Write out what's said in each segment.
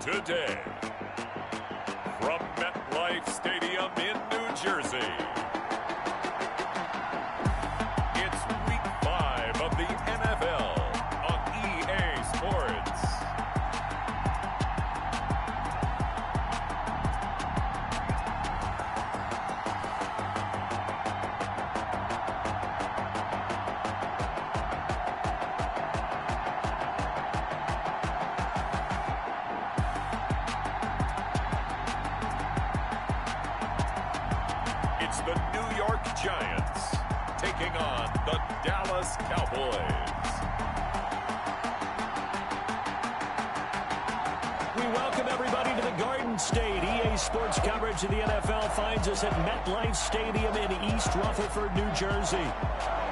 today. From MetLife Stadium in New Jersey, it's Week 5 of the NFL on EA Sports. It's the New York Giants taking on the Dallas Cowboys. We welcome everybody to the Garden State. EA Sports coverage of the NFL finds us at MetLife Stadium in East Rutherford, New Jersey.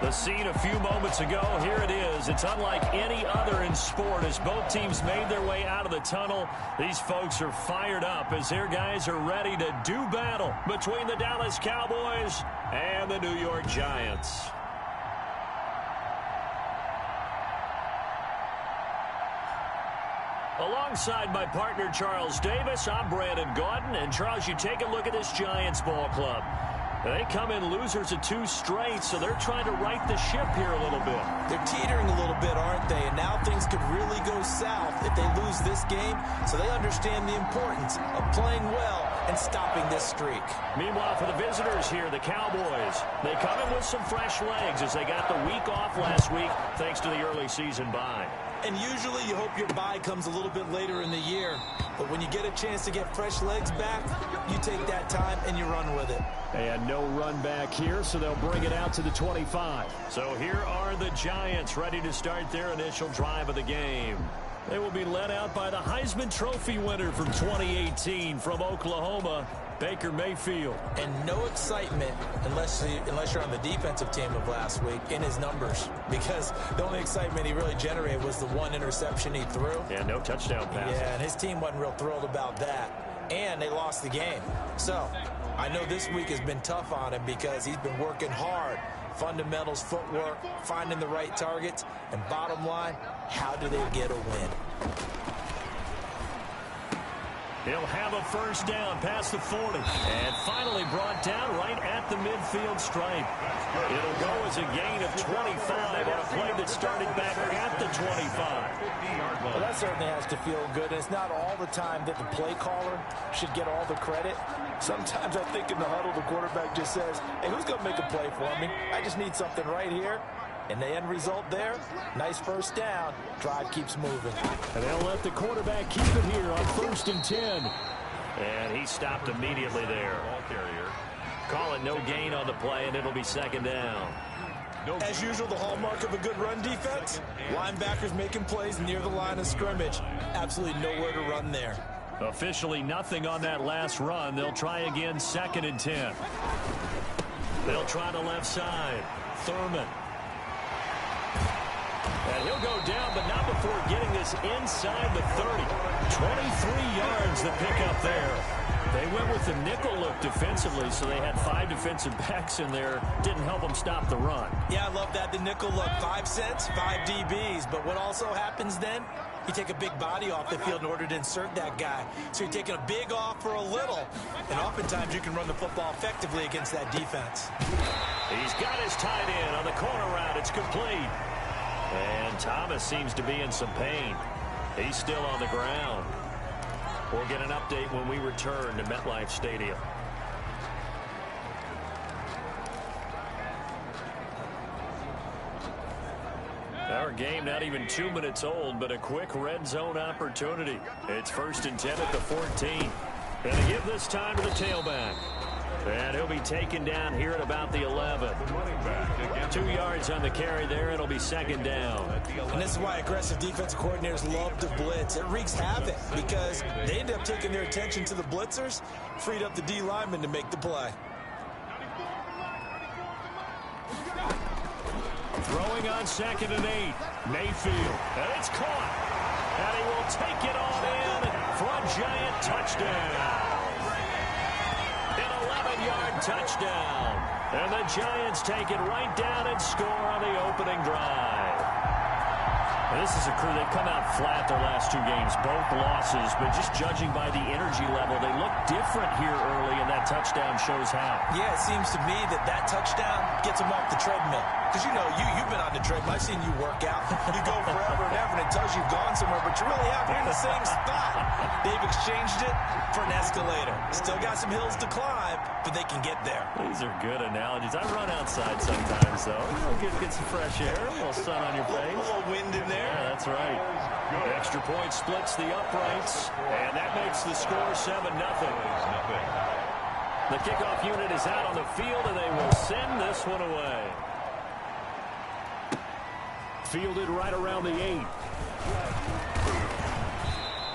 The scene a few moments ago, here it is. It's unlike any other in sport as both teams made their way out of the tunnel. These folks are fired up as their guys are ready to do battle between the Dallas Cowboys and the New York Giants. Alongside my partner, Charles Davis, I'm Brandon Gaudin. And, Charles, you take a look at this Giants ball club. They come in losers of 2 straight, so they're trying to right the ship here a little bit. They're teetering a little bit, aren't they? And now things could really go south if they lose this game, so they understand the importance of playing well and stopping this streak. Meanwhile, for the visitors here, the Cowboys, they come in with some fresh legs as they got the week off last week thanks to the early season bye. And usually you hope your bye comes a little bit later in the year. But when you get a chance to get fresh legs back, you take that time and you run with it. And no run back here, so they'll bring it out to the 25. So here are the Giants ready to start their initial drive of the game. They will be led out by the Heisman Trophy winner from 2018 from Oklahoma, Baker Mayfield. And no excitement unless you're on the defensive team of last week in his numbers. Because the only excitement he really generated was the 1 interception he threw. Yeah, no touchdown pass. Yeah, and his team wasn't real thrilled about that. And they lost the game. So I know this week has been tough on him because he's been working hard. Fundamentals, footwork, finding the right targets. And bottom line, how do they get a win? He'll have a first down past the 40. And finally brought down right at the midfield stripe. It'll go as a gain of 25 on a play that started back at the 25. Well, that certainly has to feel good. It's not all the time that the play caller should get all the credit. Sometimes I think in the huddle, the quarterback just says, hey, who's going to make a play for me? I just need something right here. And the end result there, nice first down. Drive keeps moving. And they'll let the quarterback keep it here on 1st and 10. And he stopped immediately there. Ball carrier. Call it no gain on the play, and it'll be 2nd down. As usual, the hallmark of a good run defense, linebackers making plays near the line of scrimmage. Absolutely nowhere to run there. Officially nothing on that last run. They'll try again 2nd and 10. They'll try the left side. Thurman. And he'll go down, but not before getting this inside the 30. 23 yards the pickup there. They went with the nickel look defensively, so they had 5 defensive backs in there. Didn't help them stop the run. Yeah, I love that, the nickel look. 5 cents, 5 DBs. But what also happens then, you take a big body off the field in order to insert that guy. So you're taking a big off for a little. And oftentimes you can run the football effectively against that defense. He's got his tight end on the corner route. It's complete. And Thomas seems to be in some pain. He's still on the ground. We'll get an update when we return to MetLife Stadium. Our game not even 2 minutes old, but a quick red zone opportunity. It's 1st and 10 at the 14. And to give this time to the tailback. And he'll be taken down here at about the 11. 2 yards on the carry there. It'll be 2nd down. And this is why aggressive defensive coordinators love to blitz. It wreaks havoc because they end up taking their attention to the blitzers, freed up the D lineman to make the play. Throwing on 2nd and 8. Mayfield. And it's caught. And he will take it on in for a Giant touchdown. An 11-yard touchdown. And the Giants take it right down and score on the opening drive. This is a crew, they've come out flat their last two games, both losses, but just judging by the energy level, they look different here early, and that touchdown shows how. Yeah, it seems to me that touchdown gets them off the treadmill. Because, you've been on the treadmill. I've seen you work out. You go forever and ever, and it tells you've gone somewhere, but you really have. You're in the same spot. They've exchanged it for an escalator. Still got some hills to climb, but they can get there. These are good analogies. I run outside sometimes, though. Get some fresh air, a little sun on your face. A little wind in there. Yeah, that's right. The extra point splits the uprights, and that makes the score 7-0. The kickoff unit is out on the field, and they will send this one away. Fielded right around the 8.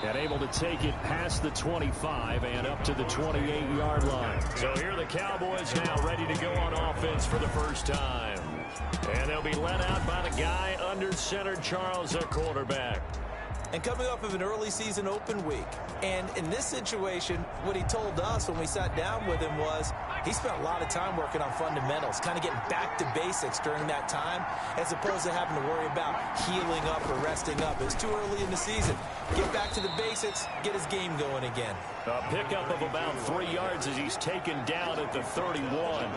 And able to take it past the 25 and up to the 28-yard line. So here are the Cowboys now ready to go on offense for the first time. And they'll be led out by the guy under center, Charles, at quarterback. And coming off of an early season open week. And in this situation, what he told us when we sat down with him was he spent a lot of time working on fundamentals, kind of getting back to basics during that time, as opposed to having to worry about healing up or resting up. It's too early in the season. Get back to the basics, get his game going again. A pickup of about 3 yards as he's taken down at the 31.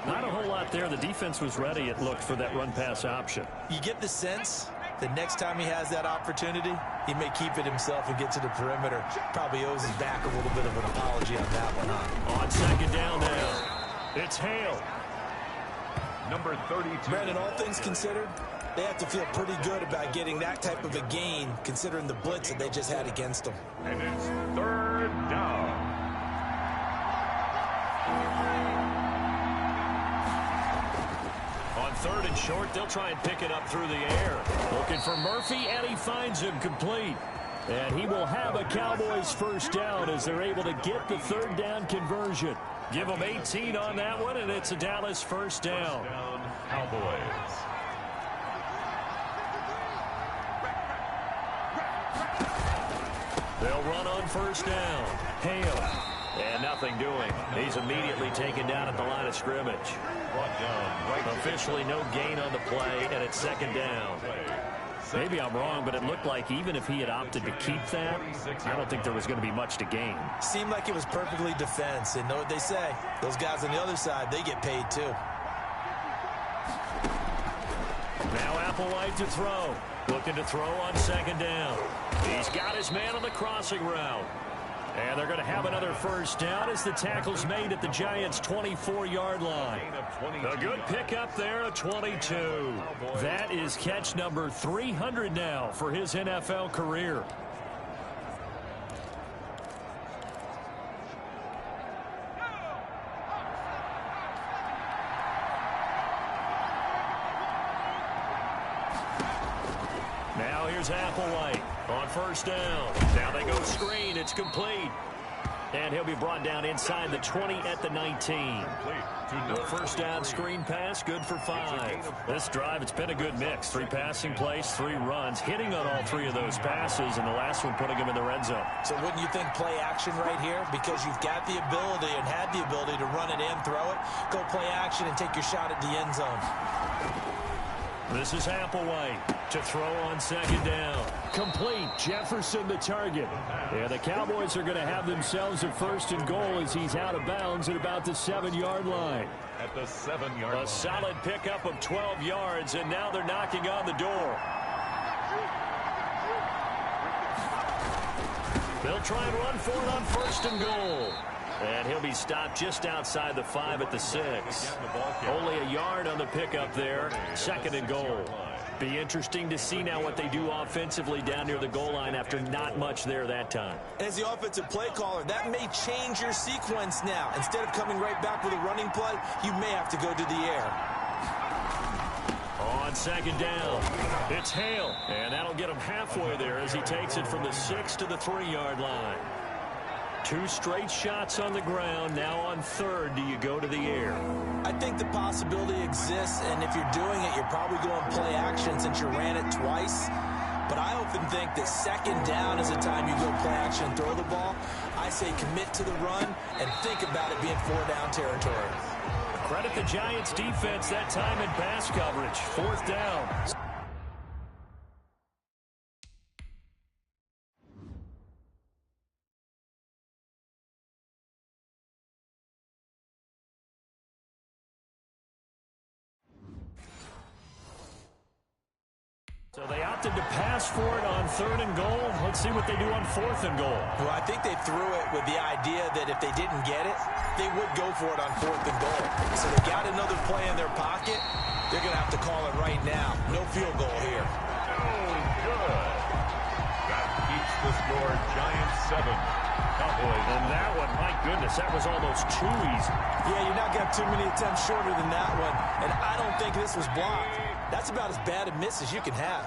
Not a whole lot there. The defense was ready, it looked, for that run-pass option. You get the sense the next time he has that opportunity, he may keep it himself and get to the perimeter. Probably owes his back a little bit of an apology on that one, huh? On second down now, it's Hale. Number 32. Brandon, all things considered, they have to feel pretty good about getting that type of a gain, considering the blitz that they just had against them. And it's third down. On third and short, they'll try and pick it up through the air. Looking for Murphy, and he finds him complete. And he will have a Cowboys first down as they're able to get the third down conversion. Give them 18 on that one, and it's a Dallas first down. First down, Cowboys. They'll run on first down. Hale. And nothing doing. He's immediately taken down at the line of scrimmage. Brought down right. Officially no gain on the play, and it's second down. Maybe I'm wrong, but it looked like even if he had opted to keep that, I don't think there was going to be much to gain. Seemed like it was perfectly defense, and know what they say. Those guys on the other side, they get paid too. Now Applewhite to throw. Looking to throw on second down. He's got his man on the crossing route. And they're going to have another first down as the tackle's made at the Giants' 24-yard line. A good pickup there, a 22. That is catch number 300 now for his NFL career. Now here's Applewhite on first down. Now they go screen. It's complete. And he'll be brought down inside the 20 at the 19. The first down screen pass, good for 5. This drive, it's been a good mix. 3 passing plays, 3 runs, hitting on all 3 of those passes, and the last one putting him in the red zone. So wouldn't you think play action right here? Because you've got the ability and had the ability to run it in, throw it, go play action, and take your shot at the end zone. This is Applewhite to throw on second down. Complete. Jefferson the target. And the Cowboys are going to have themselves a first and goal as he's out of bounds at about the 7-yard line. At the 7-yard line. A solid pickup of 12 yards, and now they're knocking on the door. They'll try and run for it on first and goal. And he'll be stopped just outside the 5 at the 6. Only a yard on the pickup there. Second and goal. Be interesting to see now what they do offensively down near the goal line after not much there that time. As the offensive play caller, that may change your sequence now. Instead of coming right back with a running play, you may have to go to the air. On second down, it's Hale. And that'll get him halfway there as he takes it from the 6 to the 3-yard line. 2 straight shots on the ground. Now on third, do you go to the air? I think the possibility exists, and if you're doing it, you're probably going play action since you ran it twice. But I often think that second down is the time you go play action and throw the ball. I say commit to the run and think about it being 4-down territory. Credit the Giants defense that time in pass coverage. 4th down. So they opted to pass for it on 3rd and goal. Let's see what they do on 4th and goal. Well, I think they threw it with the idea that if they didn't get it, they would go for it on 4th and goal. So they got another play in their pocket. They're going to have to call it right now. No field goal here. Oh, good. That keeps the score Giants 7. Cowboys. And that one, my goodness, that was almost too easy. Yeah, you're not going to have too many attempts shorter than that one. And I don't think this was blocked. That's about as bad a miss as you can have.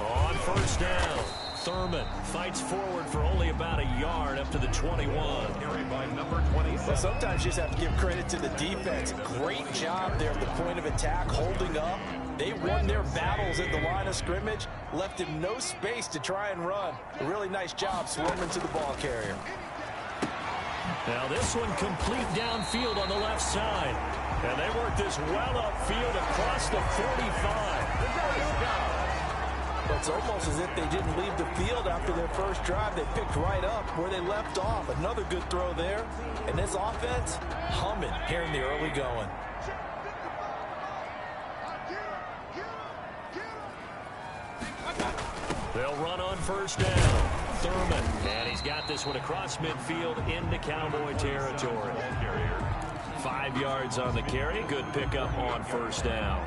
On 1st down, Thurman fights forward for only about a yard up to the 21. Carried by number 27. Well, sometimes you just have to give credit to the defense. Great job there at the point of attack, holding up. They won their battles at the line of scrimmage, left him no space to try and run. A really nice job swarming to the ball carrier. Now this one complete downfield on the left side. And they work this well upfield across the 45. It's almost as if they didn't leave the field after their first drive. They picked right up where they left off. Another good throw there. And this offense, humming here in the early going. They'll run on 1st down. Thurman, and he's got this one across midfield into Cowboy territory. 5 yards on the carry. Good pickup on 1st down.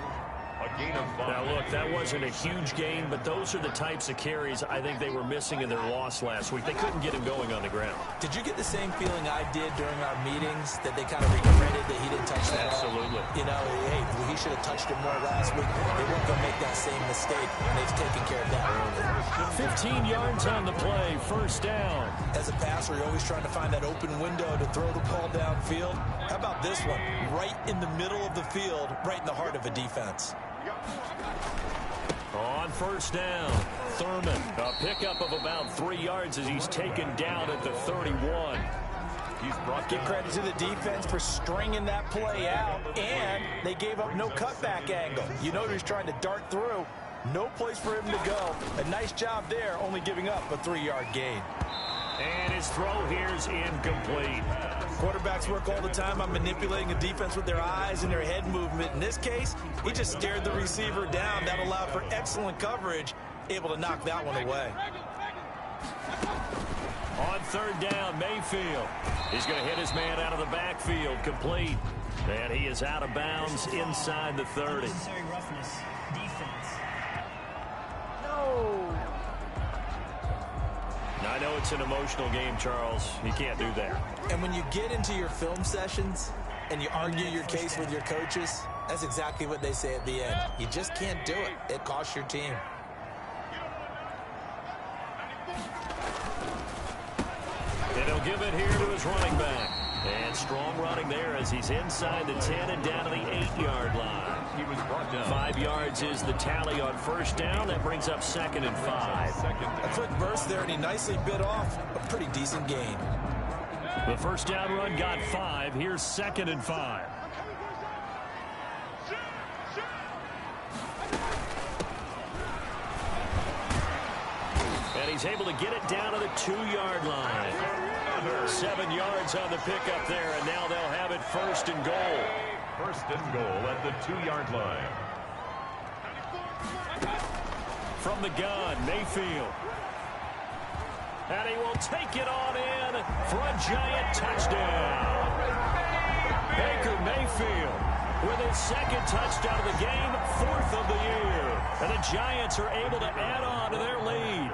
A gain of 5. Now, look, that wasn't a huge gain, but those are the types of carries I think they were missing in their loss last week. They couldn't get him going on the ground. Did you get the same feeling I did during our meetings, that they kind of regretted that he didn't touch that? Absolutely. You know, hey, he should have touched it more last week. They weren't going to make that same mistake, and they've taken care of that early. 15 yards on the play, 1st down. As a passer, you're always trying to find that open window to throw the ball downfield. How about this one? Right in the middle of the field, right in the heart of a defense. On 1st down, Thurman, a pickup of about 3 yards as he's taken down at the 31. He's brought give credit to the defense for stringing that play out, and they gave up no cutback angle. You know he's trying to dart through. No place for him to go. A nice job there, only giving up a 3-yard gain. And his throw here's incomplete. Quarterbacks work all the time on manipulating a defense with their eyes and their head movement. In this case, he just stared the receiver down. That allowed for excellent coverage, able to knock that one away. On 3rd down, Mayfield. He's going to hit his man out of the backfield, complete. And he is out of bounds inside the 30. Unnecessary roughness. Defense. No. I know it's an emotional game, Charles. You can't do that. And when you get into your film sessions and you argue your case with your coaches, that's exactly what they say at the end. You just can't do it. It costs your team. And he'll give it here to his running back. And strong running there as he's inside the 10 and down to the 8-yard line. He was brought down. 5 yards is the tally on 1st down. That brings up 2nd and 5. A quick burst there, and he nicely bit off a pretty decent gain. The 1st down run got 5. Here's 2nd and 5. And he's able to get it down to the 2-yard line. 7 yards on the pickup there, and now they'll have it 1st and goal. 1st and goal at the 2-yard line. From the gun, Mayfield. And he will take it on in for a giant touchdown. Baker Mayfield with his 2nd touchdown of the game, 4th of the year. And the Giants are able to add on to their lead.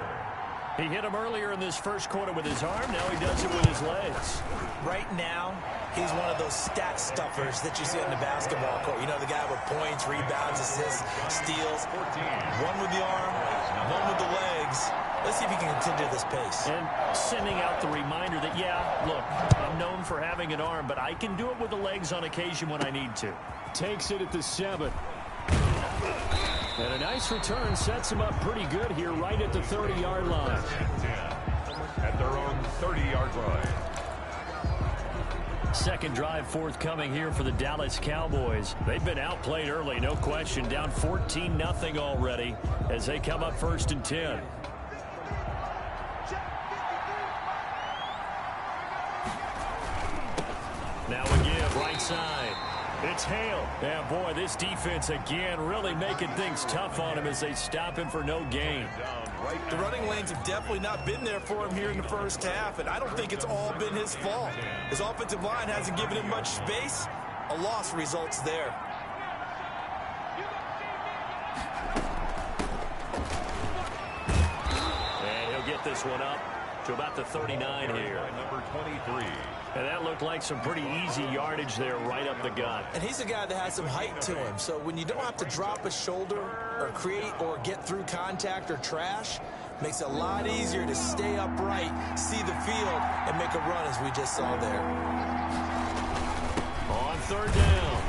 He hit him earlier in this 1st quarter with his arm. Now he does it with his legs. Right now, he's one of those stat stuffers that you see on the basketball court. You know, the guy with points, rebounds, assists, steals. One with the arm, one with the legs. Let's see if he can continue this pace. And sending out the reminder that, yeah, look, I'm known for having an arm, but I can do it with the legs on occasion when I need to. Takes it at the 7. And a nice return sets him up pretty good here right at the 30-yard line. 10 at their own 30-yard line. 2nd drive forthcoming here for the Dallas Cowboys. They've been outplayed early, no question. Down 14-0 already as they come up 1st and 10. Now again, right side. It's Hale. Yeah, boy, this defense again really making things tough on him as they stop him for no gain. The running lanes have definitely not been there for him here in the first half, and I don't think it's all been his fault. His offensive line hasn't given him much space. A loss results there. And he'll get this one up to about the 39 here. Number 23. And that looked like some pretty easy yardage there right up the gut. And he's a guy that has some height to him, so when you don't have to drop a shoulder or create or get through contact or trash, makes it a lot easier to stay upright, see the field, and make a run as we just saw there. On third down,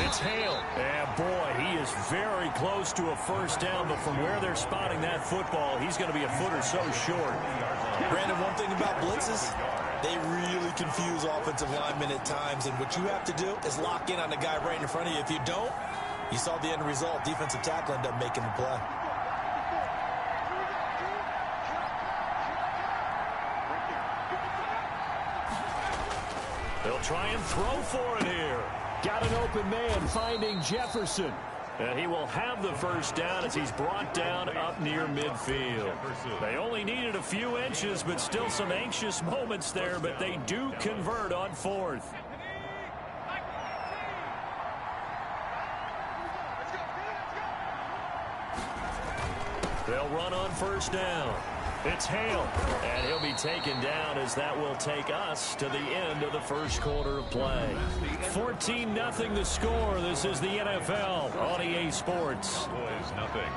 it's Hale. And boy, he is very close to a first down, but from where they're spotting that football, he's going to be a foot or so short. Brandon, one thing about blitzes, they really confuse offensive linemen at times, and what you have to do is lock in on the guy right in front of you. If you don't, you saw the end result. Defensive tackle ended up making the play. They'll try and throw for it here. Got an open man finding Jefferson. And he will have the first down as he's brought down up near midfield. They only needed a few inches, but still some anxious moments there, but they do convert on fourth. They'll run on first down. It's Hale, and he'll be taken down as that will take us to the end of the first quarter of play. 14-0 the score. This is the NFL on EA Sports. Boys, nothing.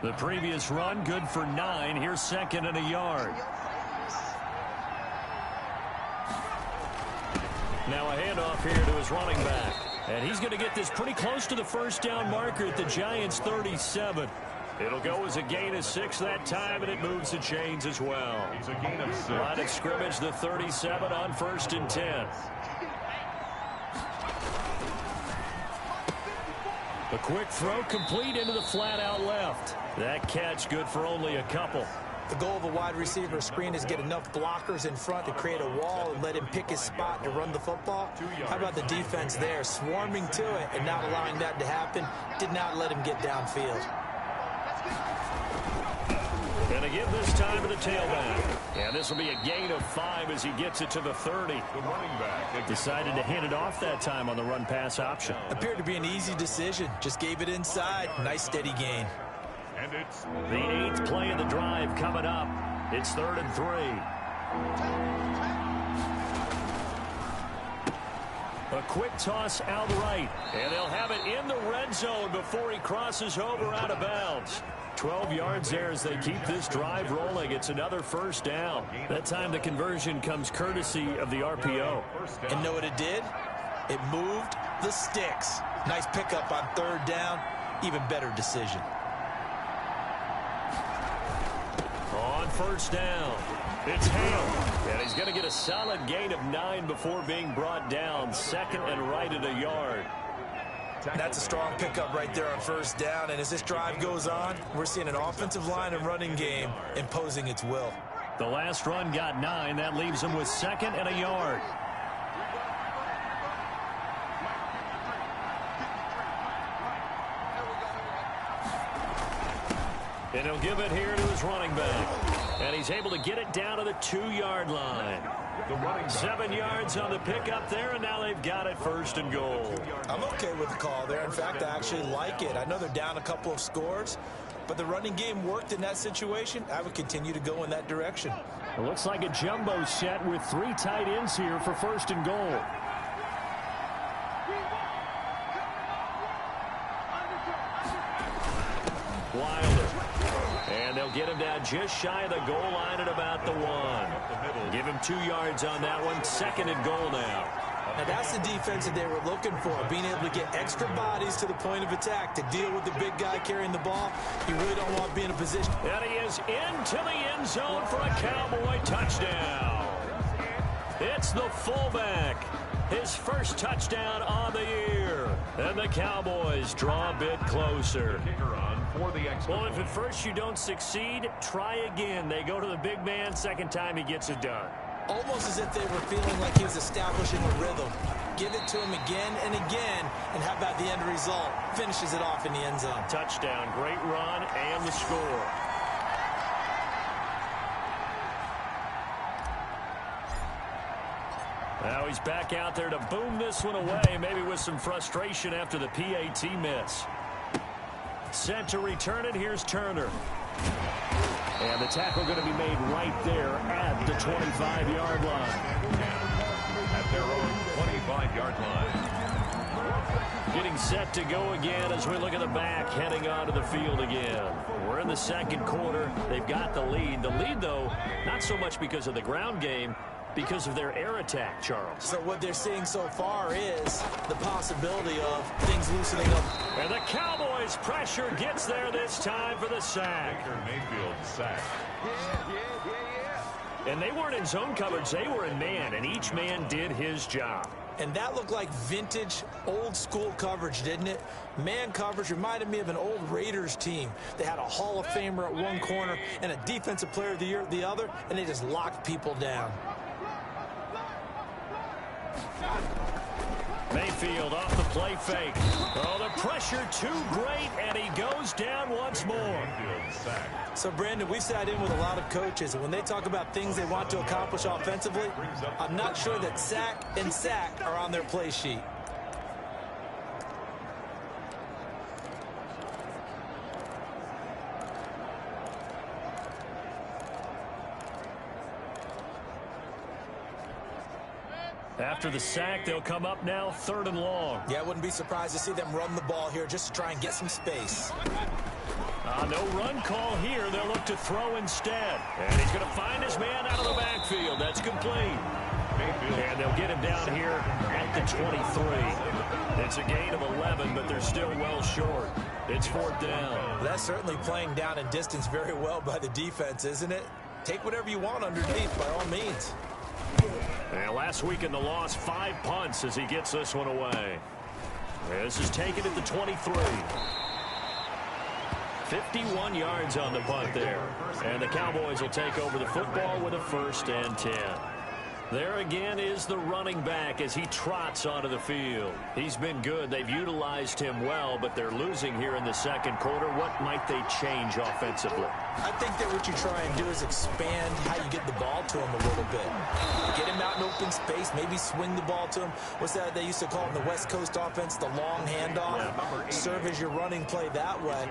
The previous run, good for 9. Here's second and a yard. Now a handoff here to his running back. And he's going to get this pretty close to the first down marker at the Giants' 37. It'll go as a gain of 6 that time, and it moves the chains as well. It's a gain of 6. Line of scrimmage, the 37 on 1st and 10. A quick throw complete into the flat out left. That catch good for only a couple. The goal of a wide receiver screen is get enough blockers in front to create a wall and let him pick his spot to run the football. How about the defense there, swarming to it and not allowing that to happen? Did not let him get downfield. Gonna give this time to the tailback. And this will be a gain of 5 as he gets it to the 30. The running back Decided to hand it off that time on the run-pass option. Appeared to be an easy decision. Just gave it inside. Nice steady gain. And it's The 8th play of the drive coming up. It's 3rd and 3. A quick toss out right. And they'll have it in the red zone before he crosses over out of bounds. 12 yards there as they keep this drive rolling. It's another first down. That time the conversion comes courtesy of the RPO. And know what it did? It moved the sticks. Nice pickup on 3rd down. Even better decision. On 1st down, it's Hale. And he's going to get a solid gain of 9 before being brought down. 2nd and right at a yard. That's a strong pickup right there on 1st down. And as this drive goes on, we're seeing an offensive line and running game imposing its will. The last run got 9. That leaves him with 2nd and a yard. And he'll give it here to his running back. And he's able to get it down to the 2-yard line. 7 yards on the pickup there, and now they've got it 1st and goal. I'm okay with the call there. In fact, I actually like it. I know they're down a couple of scores, but the running game worked in that situation. I would continue to go in that direction. It looks like a jumbo set with 3 tight ends here for 1st and goal. Wilder. And they'll get him down just shy of the goal line at about the 1. Give him 2 yards on that one. 2nd and goal now. Now that's the defense that they were looking for, being able to get extra bodies to the point of attack to deal with the big guy carrying the ball. You really don't want to be in a position. And he is into the end zone for a Cowboy touchdown. It's the fullback. His first touchdown on the year. And the Cowboys draw a bit closer. kicker on for the extra Well, if point. at first you don't succeed, try again. They go to the big man. Second time he gets it done. Almost as if they were feeling like he was establishing a rhythm. Give it to him again and again, and how about the end result? Finishes it off in the end zone. Touchdown, great run, and the score. Now he's back out there to boom this one away, maybe with some frustration after the PAT miss. Set to return it, here's Turner. And the tackle going to be made right there at the 25-yard line. At their own 25-yard line. Getting set to go again as we look at the back heading onto the field again. We're in the second quarter. They've got the lead. The lead, though, not so much because of the ground game, because of their air attack, Charles. So what they're seeing so far is the possibility of things loosening up. And the Cowboys' pressure gets there this time for the sack. Baker Mayfield sack. And they weren't in zone coverage. They were in man, and each man did his job. And that looked like vintage, old-school coverage, didn't it? Man coverage reminded me of an old Raiders team. They had a Hall of Famer at one corner and a Defensive Player of the Year at the other, and they just locked people down. Mayfield off the play fake. Oh, the pressure too great, and he goes down once more. Mayfield sack. So, Brandon, we've sat in with a lot of coaches, and when they talk about things they want to accomplish offensively, I'm not sure that sack and sack are on their play sheet. After the sack, they'll come up now 3rd and long. Yeah, I wouldn't be surprised to see them run the ball here just to try and get some space. No run call here. They'll look to throw instead. And he's going to find his man out of the backfield. That's complete. And they'll get him down here at the 23. It's a gain of 11, but they're still well short. It's 4th down. That's certainly playing down in distance very well by the defense, isn't it? Take whatever you want underneath, by all means. And last week in the loss, 5 punts as he gets this one away. This is taken at the 23. 51 yards on the punt there. And the Cowboys will take over the football with a 1st and 10. There again is the running back as he trots onto the field. He's been good. They've utilized him well, but they're losing here in the second quarter. What might they change offensively? I think that what you try and do is expand how you get the ball to him a little bit. Get him out in open space, maybe swing the ball to him. What's that they used to call in the West Coast offense, the long handoff? Serve as your running play that way,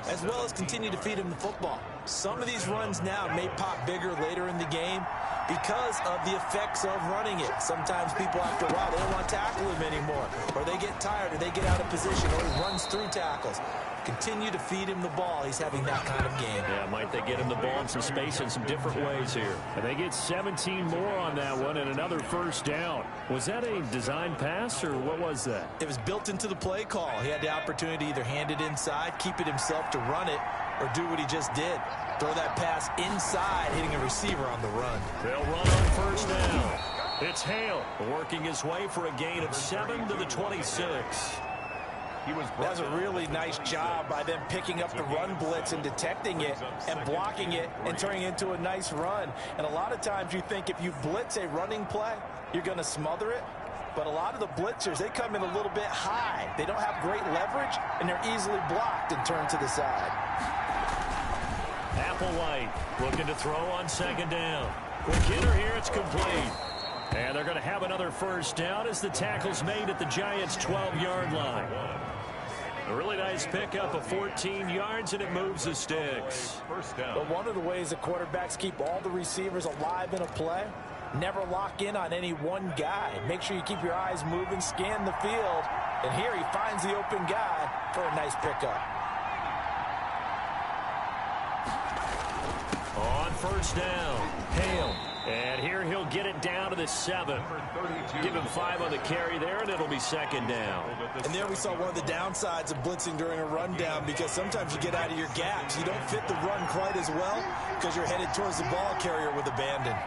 as well as continue to feed him the football. Some of these runs now may pop bigger later in the game because of the effects of running it. Sometimes people, after a while, they don't want to tackle him anymore, or they get tired, or they get out of position, or he runs through tackles. Continue to feed him the ball. He's having that kind of game. Yeah, might they get him the ball in some space in some different ways here. And they get 17 more on that one and another 1st down. Was that a design pass, or what was that? It was built into the play call. He had the opportunity to either hand it inside, keep it himself to run it, or do what he just did. Throw that pass inside, hitting a receiver on the run. They'll run on 1st down. It's Hale working his way for a gain of 7 to the 26. That was a really nice job by them picking up the run blitz and detecting it and blocking it and turning it into a nice run. And a lot of times you think if you blitz a running play, you're going to smother it. But a lot of the blitzers, they come in a little bit high. They don't have great leverage, and they're easily blocked and turned to the side. Applewhite looking to throw on 2nd down. Quick hitter here, it's complete. And they're going to have another 1st down as the tackle's made at the Giants' 12-yard line. A really nice pickup of 14 yards, and it moves the sticks. 1st down. But one of the ways the quarterbacks keep all the receivers alive in a play, never lock in on any one guy. Make sure you keep your eyes moving, scan the field, and here he finds the open guy for a nice pickup. On 1st down, Hale. And here he'll get it down to the 7. Give him 5 on the carry there, and it'll be 2nd down. And there we saw one of the downsides of blitzing during a rundown, because sometimes you get out of your gaps. You don't fit the run quite as well because you're headed towards the ball carrier with abandon.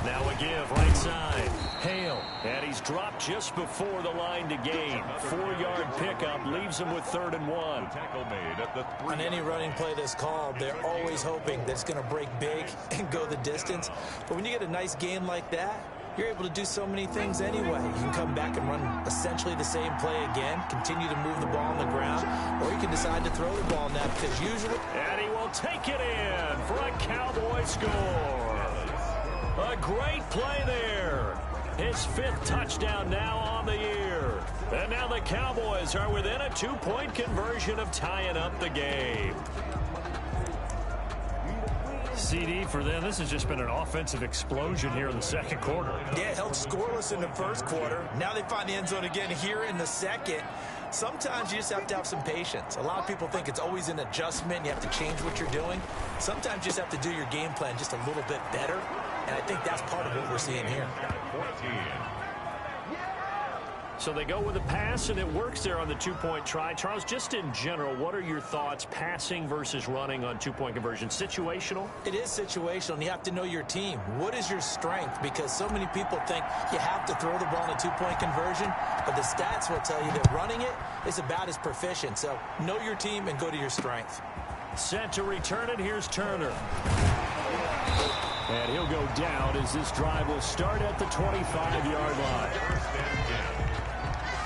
Now a give right side. Hale. And he's dropped just before the line to gain. 4-yard pickup leaves him with 3rd and 1. Tackle made at the 3. On any running play that's called, they're always hoping that it's going to break big and go the distance. But when you get a nice gain like that, you're able to do so many things anyway. You can come back and run essentially the same play again, continue to move the ball on the ground, or you can decide to throw the ball now because usually... And he will take it in for a Cowboy score. A great play there. His 5th touchdown now on the year. And now the Cowboys are within a 2-point conversion of tying up the game. CD for them. This has just been an offensive explosion here in the second quarter. Yeah, held scoreless in the first quarter. Now they find the end zone again here in the second. Sometimes you just have to have some patience. A lot of people think it's always an adjustment. You have to change what you're doing. Sometimes you just have to do your game plan just a little bit better. And I think that's part of what we're seeing here. 14. So they go with a pass, and it works there on the 2-point try. Charles, just in general, what are your thoughts passing versus running on 2-point conversion? Situational? It is situational, and you have to know your team. What is your strength? Because so many people think you have to throw the ball in a 2-point conversion, but the stats will tell you that running it is about as proficient. So know your team and go to your strength. Set to return it. Here's Turner. And he'll go down as this drive will start at the 25-yard line. 1st and 10.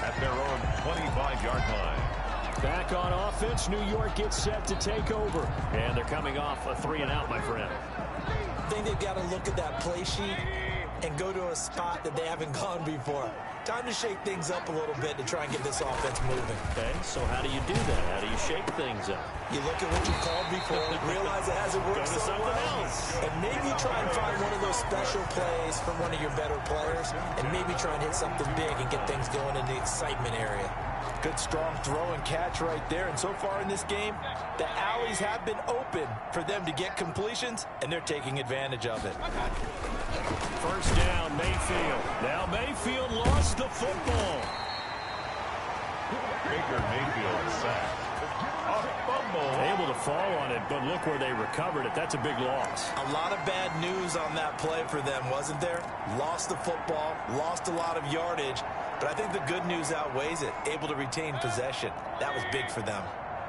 At their own 25-yard line. Back on offense, New York gets set to take over. And they're coming off a 3-and-out, my friend. I think they've got to look at that play sheet and go to a spot that they haven't gone before. Time to shake things up a little bit to try and get this offense moving. Okay, so how do you do that? How do you shake things up? You look at what you called before, realize it hasn't worked Go to so something well, else. and maybe try and find one of those special plays from one of your better players, and maybe try and hit something big and get things going in the excitement area. Good strong throw and catch right there, and so far in this game, the alleys have been open for them to get completions, and they're taking advantage of it. 1st down, Mayfield. Now Mayfield lost the football. Baker Mayfield sacked. A fumble. Able to fall on it, but look where they recovered it. That's a big loss. A lot of bad news on that play for them, wasn't there? Lost the football, lost a lot of yardage, but I think the good news outweighs it. Able to retain possession. That was big for them.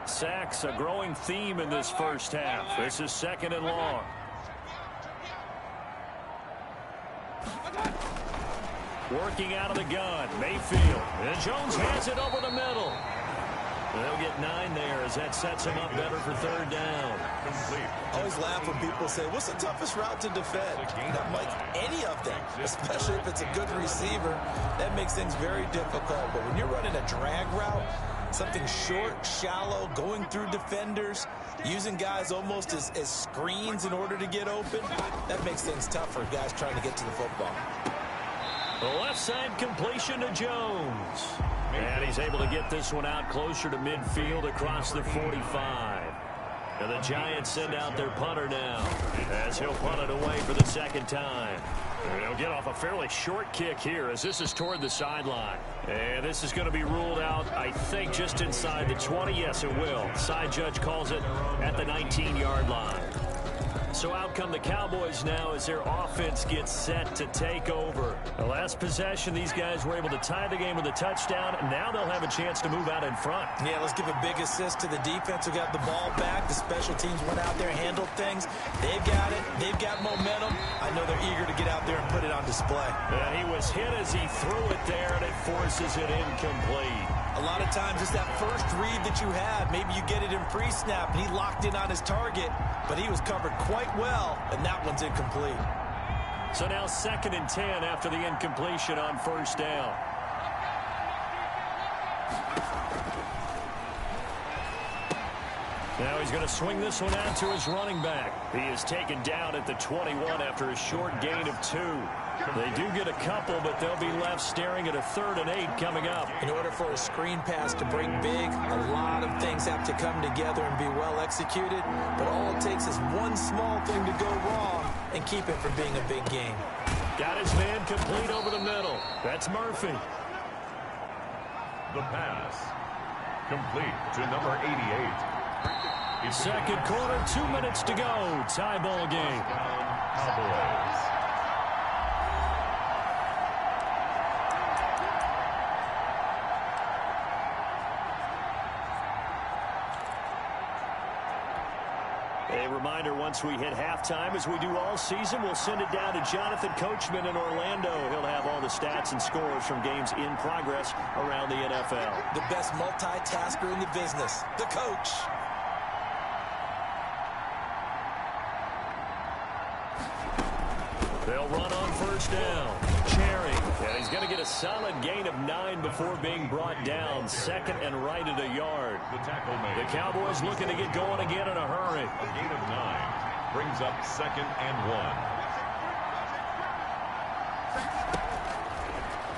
Sacks, a growing theme in this first half. This is 2nd and long. Working out of the gun, Mayfield. And Jones hands it over the middle. They'll get 9 there as that sets him up better for 3rd down. Complete. Always laugh when people say, what's the toughest route to defend? Not like any of them, especially if it's a good receiver. That makes things very difficult. But when you're running a drag route, something short, shallow, going through defenders, using guys almost as screens in order to get open, that makes things tough for guys trying to get to the football. The left side completion to Jones. And he's able to get this one out closer to midfield across the 45. And the Giants send out their punter now as he'll punt it away for the 2nd time. And he'll get off a fairly short kick here as this is toward the sideline. And this is going to be ruled out, I think, just inside the 20. Yes, it will. Side judge calls it at the 19-yard line. So out come the Cowboys now as their offense gets set to take over. The last possession, these guys were able to tie the game with a touchdown, and now they'll have a chance to move out in front. Yeah, let's give a big assist to the defense who got the ball back. The special teams went out there, handled things. They've got it. They've got momentum. I know they're eager to get out there and put it on display. And he was hit as he threw it there, and it forces it incomplete. A lot of times it's that first read that you have. Maybe you get it in pre-snap, and he locked in on his target, but he was covered quite well, and that one's incomplete. So now 2nd and 10 after the incompletion on 1st down. Now he's going to swing this one out to his running back. He is taken down at the 21 after a short gain of 2. They do get a couple, but they'll be left staring at a 3rd and 8 coming up. In order for a screen pass to break big, a lot of things have to come together and be well executed. But all it takes is one small thing to go wrong and keep it from being a big game. Got his man complete over the middle. That's Murphy. The pass. Complete to number 88. Second quarter, 2 minutes to go. Tie ball game. Cowboys. reminder once we hit halftime, as we do all season, we'll send it down to Jonathan Coachman in Orlando. He'll have all the stats and scores from games in progress around the NFL. The best multitasker in the business, the coach. They'll run on first down. Cherry. And he's going to get a solid gain of 9 before being brought down. Second and right at a yard. The tackle made. The Cowboys looking to get going again in a hurry. A gain of 9 brings up 2nd and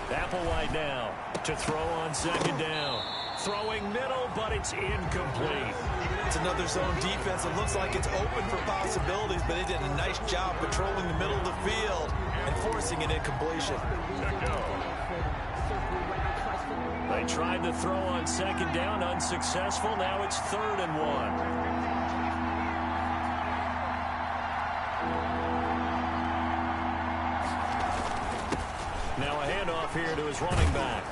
1. Applewhite now to throw on 2nd down. Throwing middle, but it's incomplete. It's another zone defense. It looks like it's open for possibilities, but they did a nice job patrolling the middle of the field and forcing an incompletion. They tried to throw on 2nd down, unsuccessful. Now it's 3rd and 1. Now a handoff here to his running back.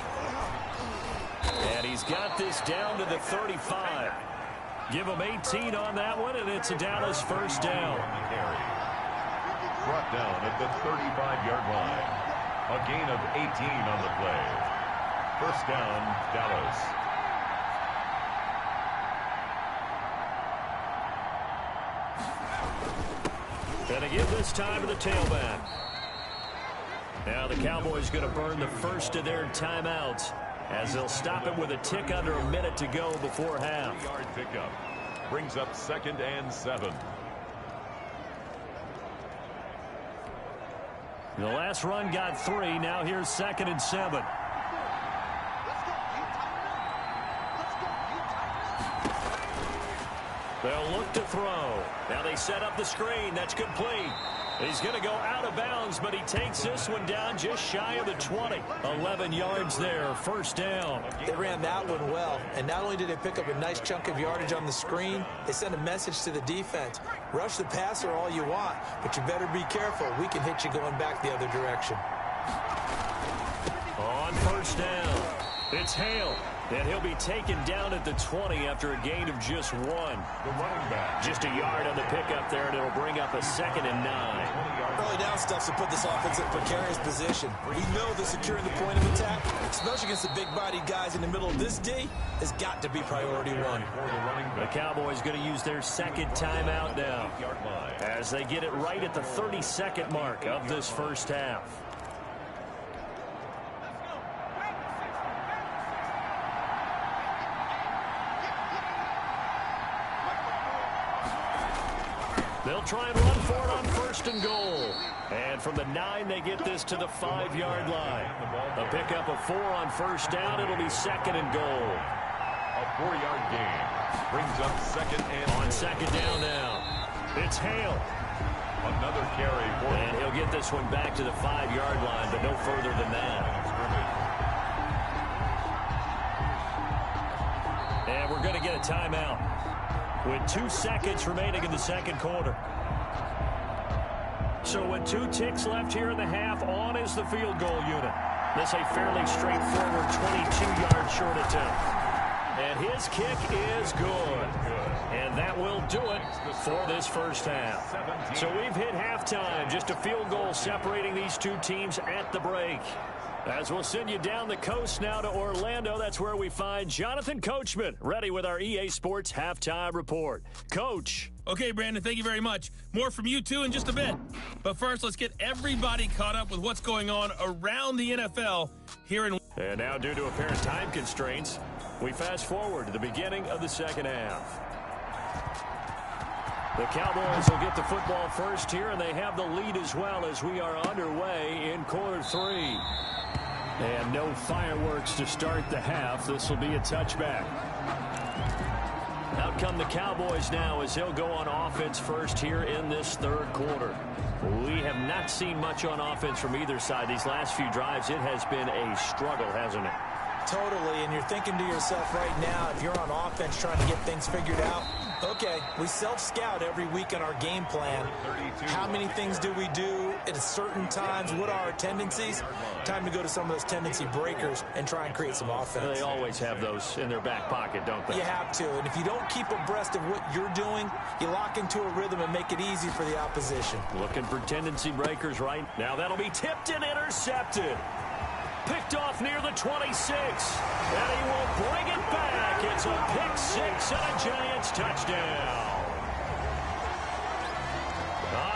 And he's got this down to the 35. Give him 18 on that one, and it's a Dallas first down. Brought down at the 35-yard line. A gain of 18 on the play. First down, Dallas. And to give this time to the tailback. Now the Cowboys going to burn the first of their timeouts, as they'll stop it with a tick under a minute to go before half. 3-yard pickup brings up 2nd and 7. The last run got 3. Now here's 2nd and 7. They'll look to throw. Now they set up the screen. That's complete. He's going to go out of bounds, but he takes this one down just shy of the 20. 11 yards there, first down. They ran that one well, and not only did they pick up a nice chunk of yardage on the screen, they sent a message to the defense. Rush the passer all you want, but you better be careful. We can hit you going back the other direction. On first down, it's Hale. And he'll be taken down at the 20 after a gain of just 1. The running back. Just a yard on the pickup there, and it'll bring up a 2nd and 9. Early down stuff to put this offense in precarious position. We know that securing the point of attack, especially against the big-bodied guys in the middle of this D, has got to be priority 1. The Cowboys going to use their 2nd timeout now, as they get it right at the 32nd mark of this first half. They'll try and run for it on 1st and goal. And from the 9, they get this to the 5-yard line. A pickup of 4 on first down. It'll be 2nd and goal. A 4-yard gain brings up 2nd and on 2nd down now. It's Hale. Another carry for and he'll get this one back to the 5-yard line, but no further than that. And we're going to get a timeout with 2 seconds remaining in the second quarter. So with 2 ticks left here in the half, on is the field goal unit. This a fairly straightforward 22-yard short attempt. And his kick is good. And that will do it for this first half. So we've hit halftime. Just a field goal separating these two teams at the break. As we'll send you down the coast now to Orlando, that's where we find Jonathan Coachman, ready with our EA Sports Halftime Report. Coach. Okay, Brandon, thank you very much. More from you, too, in just a bit. But first, let's get everybody caught up with what's going on around the NFL here in... And now, due to apparent time constraints, we fast forward to the beginning of the second half. The Cowboys will get the football first here, and they have the lead as well as we are underway in quarter 3. And no fireworks to start the half. This will be a touchback. Out come the Cowboys now as they'll go on offense first here in this third quarter. We have not seen much on offense from either side. These last few drives, it has been a struggle, hasn't it? Totally, and you're thinking to yourself right now, if you're on offense trying to get things figured out, Okay, we self-scout every week in our game plan. How many things do we do at certain times? What are our tendencies? Time to go to some of those tendency breakers and try and create some offense. They always have those in their back pocket, don't they? You have to, and if you don't keep abreast of what you're doing, you lock into a rhythm and make it easy for the opposition. Looking for tendency breakers right now. That'll be tipped and intercepted. Picked off near the 26, and he will bring it back. It's a pick six and a Giants touchdown.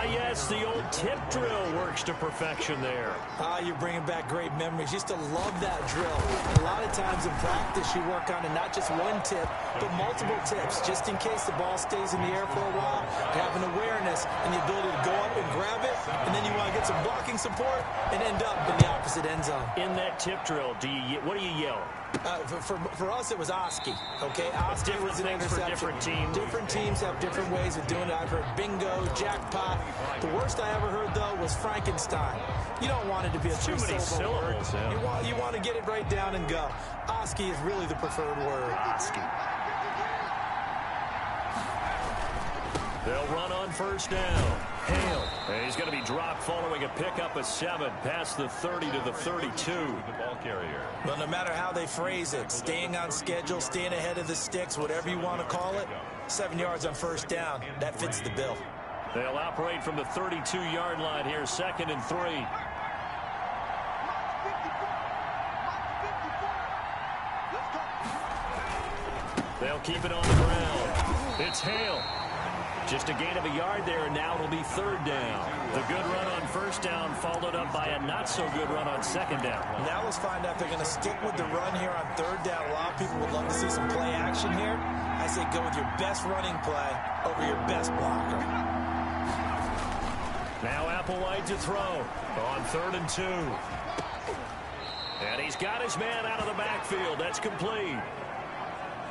Yes, the old tip drill works to perfection there. You're bringing back great memories. Used to love that drill. A lot of times in practice, you work on it, not just one tip, but multiple tips, just in case the ball stays in the air for a while. You have an awareness and the ability to go up and grab it, and then you want to get some blocking support and end up in the opposite end zone. In that tip drill, what do you yell? For us, it was Oski. Okay, Oski was an interception. Different teams. Different teams have different ways of doing it. I've heard bingo, jackpot. The worst I ever heard, though, was Frankenstein. You don't want it to be a too many syllables. Yeah. You want to get it right down and go. Oski is really the preferred word. Oski. They'll run on first down. Hale. And he's going to be dropped following a pickup of 7 past the 30 to the 32. The ball carrier. Well, no matter how they phrase it, staying on schedule, staying ahead of the sticks, whatever you want to call it, 7 yards on first down, that fits the bill. They'll operate from the 32-yard line here, 2nd and 3. They'll keep it on the ground. It's Hale. Just a gain of a yard there, and now it'll be 3rd down. The good run on first down followed up by a not-so-good run on 2nd down. Now let's find out if they're going to stick with the run here on 3rd down. A lot of people would love to see some play action here. I say go with your best running play over your best blocker. Now Applewhite to throw on 3rd and 2. And he's got his man out of the backfield. That's complete.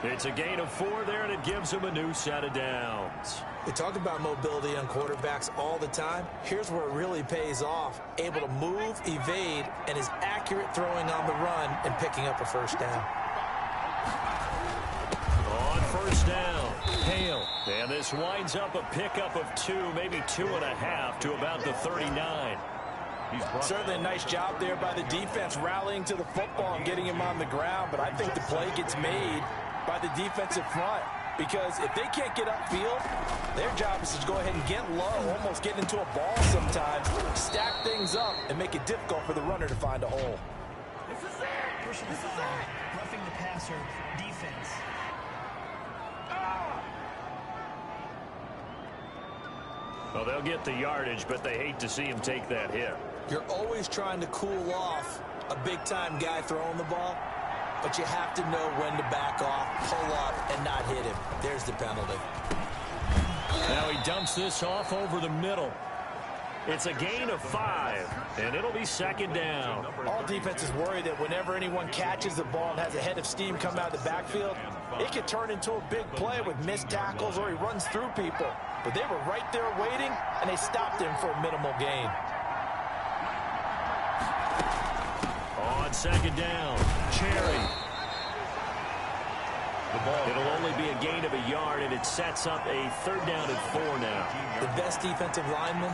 It's a gain of 4 there, and it gives him a new set of downs. We talk about mobility on quarterbacks all the time. Here's where it really pays off. Able to move, evade, and is accurate throwing on the run and picking up a first down. On first down, Hale. And this winds up a pickup of 2, maybe 2.5 to about the 39. Certainly a nice job there by the defense rallying to the football and getting him on the ground, but I think the play gets made by the defensive front, because if they can't get upfield, their job is to go ahead and get low, almost get into a ball sometimes, stack things up, and make it difficult for the runner to find a hole. Pushing the foul, roughing the passer, defense. Well, they'll get the yardage, but they hate to see him take that hit. You're always trying to cool off a big-time guy throwing the ball, but you have to know when to back off, pull up, and not hit him. There's the penalty. Now he dumps this off over the middle. It's a gain of 5, and it'll be 2nd down. All defenses worry that whenever anyone catches the ball and has a head of steam come out of the backfield, it could turn into a big play with missed tackles or he runs through people. But they were right there waiting, and they stopped him for a minimal gain. On 2nd down, Cherry. It'll only be a gain of a yard, and it sets up a 3rd down and 4 now. The best defensive linemen,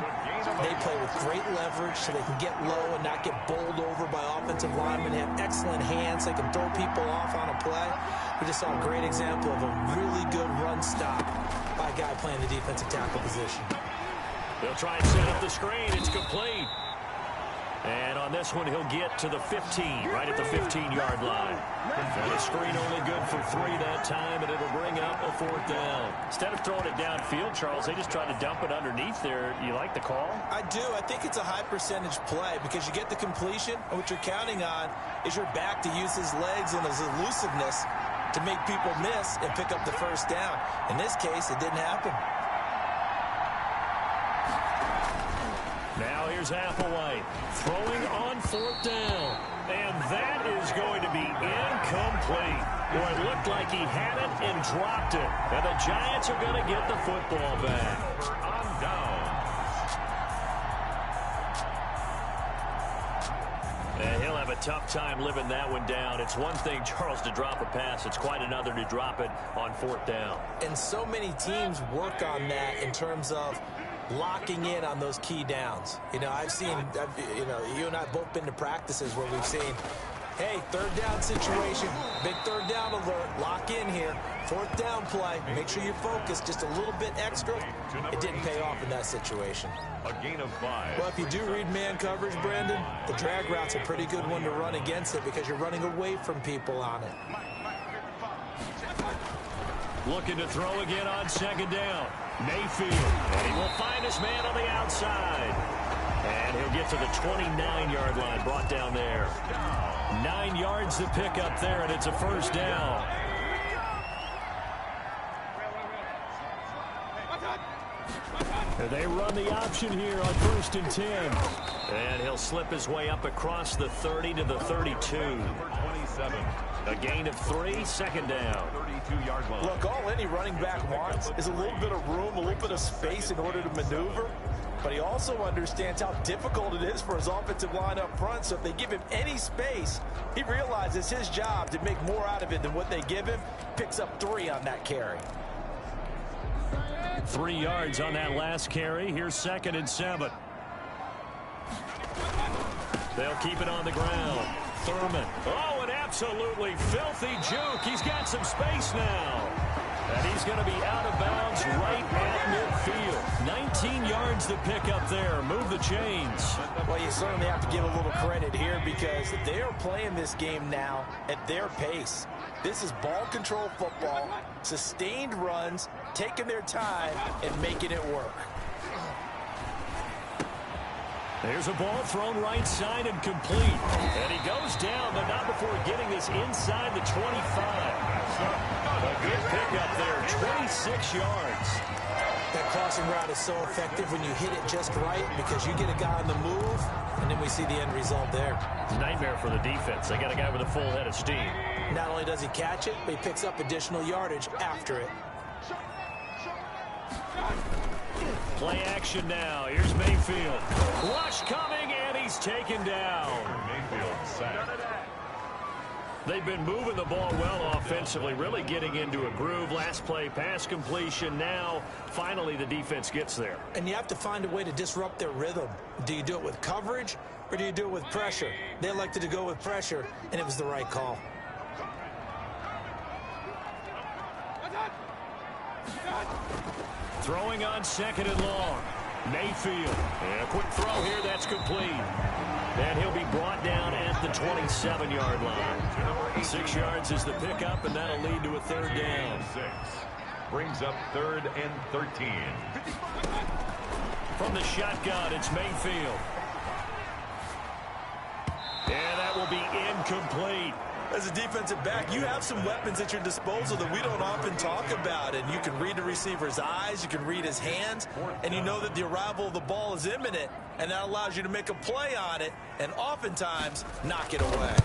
they play with great leverage so they can get low and not get bowled over by offensive linemen. They have excellent hands. They can throw people off on a play. We just saw a great example of a really good run stop by a guy playing the defensive tackle position. They'll try and set up the screen. It's complete. And on this one, he'll get to the 15, right at the 15-yard line. And the screen only good for 3 that time, and it'll bring up a 4th down. Instead of throwing it downfield, Charles, they just tried to dump it underneath there. You like the call? I do. I think it's a high-percentage play because you get the completion, and what you're counting on is your back to use his legs and his elusiveness to make people miss and pick up the first down. In this case, it didn't happen. Now here's Applewhite throwing on 4th down. And that is going to be incomplete. Boy, it looked like he had it and dropped it. And the Giants are going to get the football back. On down. And he'll have a tough time living that one down. It's one thing, Charles, to drop a pass. It's quite another to drop it on 4th down. And so many teams work on that in terms of locking in on those key downs. You know, you and I have both been to practices where we've seen, hey, 3rd down situation, big 3rd down alert, lock in here, 4th down play, make sure you focus just a little bit extra. It didn't pay off in that situation. A gain of 5. Well, if you do read man coverage, Brandon, the drag route's a pretty good one to run against it because you're running away from people on it. Looking to throw again on 2nd down. Mayfield, and he will find his man on the outside. And he'll get to the 29-yard line, brought down there. 9 yards to pick up there, and it's a 1st down. They run the option here on 1st and 10. And he'll slip his way up across the 30 to the 32. Number 27. A gain of 3, 2nd down. 32-yard line. Look, all any running back wants is a little bit of room, a little bit of space in order to maneuver. But he also understands how difficult it is for his offensive line up front. So if they give him any space, he realizes his job to make more out of it than what they give him. Picks up 3 on that carry. 3 yards on that last carry. Here's 2nd and 7. They'll keep it on the ground. Thurman. Oh, an absolutely filthy juke. He's got some space now. And he's going to be out of bounds right at midfield. 19 yards to pick up there. Move the chains. Well, you certainly have to give a little credit here because they are playing this game now at their pace. This is ball control football, sustained runs, taking their time and making it work. There's a ball thrown right side and complete. And he goes down, but not before getting this inside the 25. A good pickup there, 26 yards. That crossing route is so effective when you hit it just right because you get a guy on the move, and then we see the end result there. Nightmare for the defense. They got a guy with a full head of steam. Not only does he catch it, but he picks up additional yardage after it. Play action now. Here's Mayfield. Rush coming, and he's taken down. Mayfield sacked. They've been moving the ball well offensively, really getting into a groove. Last play, pass completion. Now, finally, the defense gets there. And you have to find a way to disrupt their rhythm. Do you do it with coverage, or do you do it with pressure? They elected to go with pressure, and it was the right call. Throwing on 2nd and long. Mayfield. And a quick throw here. That's complete. And he'll be brought down at the 27-yard line. 6 yards is the pickup, and that'll lead to a 3rd down. 6 brings up 3rd and 13. From the shotgun, it's Mayfield. And that will be incomplete. As a defensive back, you have some weapons at your disposal that we don't often talk about. And you can read the receiver's eyes, you can read his hands, and you know that the arrival of the ball is imminent, and that allows you to make a play on it and oftentimes knock it away.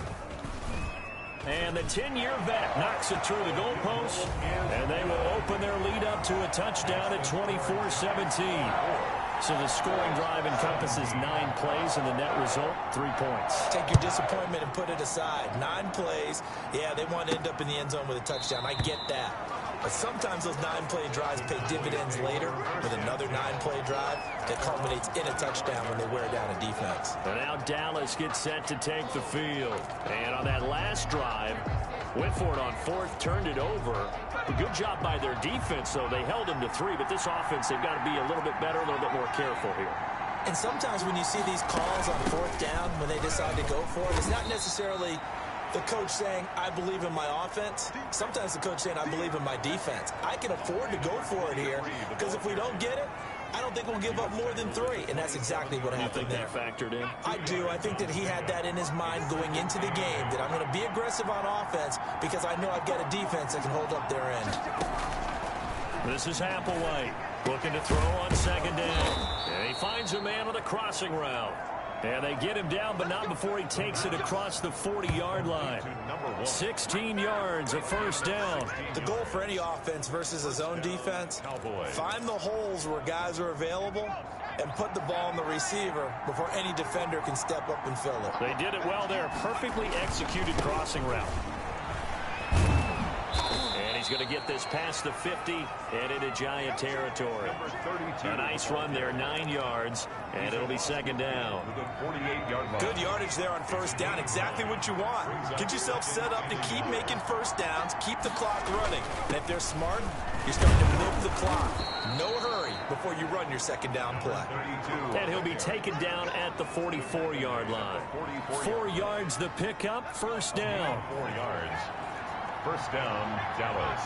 And the 10-year vet knocks it through the goalpost, and they will open their lead up to a touchdown at 24-17. So the scoring drive encompasses 9 plays, and the net result, 3 points. Take your disappointment and put it aside. 9 plays. Yeah, they want to end up in the end zone with a touchdown. I get that. But sometimes those 9-play drives pay dividends later with another 9-play drive that culminates in a touchdown when they wear down a defense. And now Dallas gets set to take the field. And on that last drive, went for it on 4th, turned it over. A good job by their defense, though. They held them to 3, but this offense, they've got to be a little bit better, a little bit more careful here. And sometimes when you see these calls on 4th down, when they decide to go for it, it's not necessarily the coach saying, I believe in my offense. Sometimes the coach saying, I believe in my defense. I can afford to go for it here because if we don't get it, I don't think we'll give up more than 3, and that's exactly what happened there. You think that factored in? I do. I think that he had that in his mind going into the game, that I'm going to be aggressive on offense because I know I've got a defense that can hold up their end. This is Applewhite looking to throw on 2nd down. And he finds a man on the crossing route. And they get him down, but not before he takes it across the 40-yard line. 16 yards, a 1st down. The goal for any offense versus a zone defense, find the holes where guys are available and put the ball on the receiver before any defender can step up and fill it. They did it well there. Perfectly executed crossing route. And he's going to get this past the 50 and into Giant territory. A nice run there, 9 yards, and it'll be second down. Good yardage there on first down. Exactly what you want. Get yourself set up to keep making first downs, keep the clock running. And if they're smart, you're starting to milk the clock. No hurry before you run your second down play. And he'll be taken down at the 44-yard line. 4 yards the pickup, first down. 4 yards. First down, Dallas.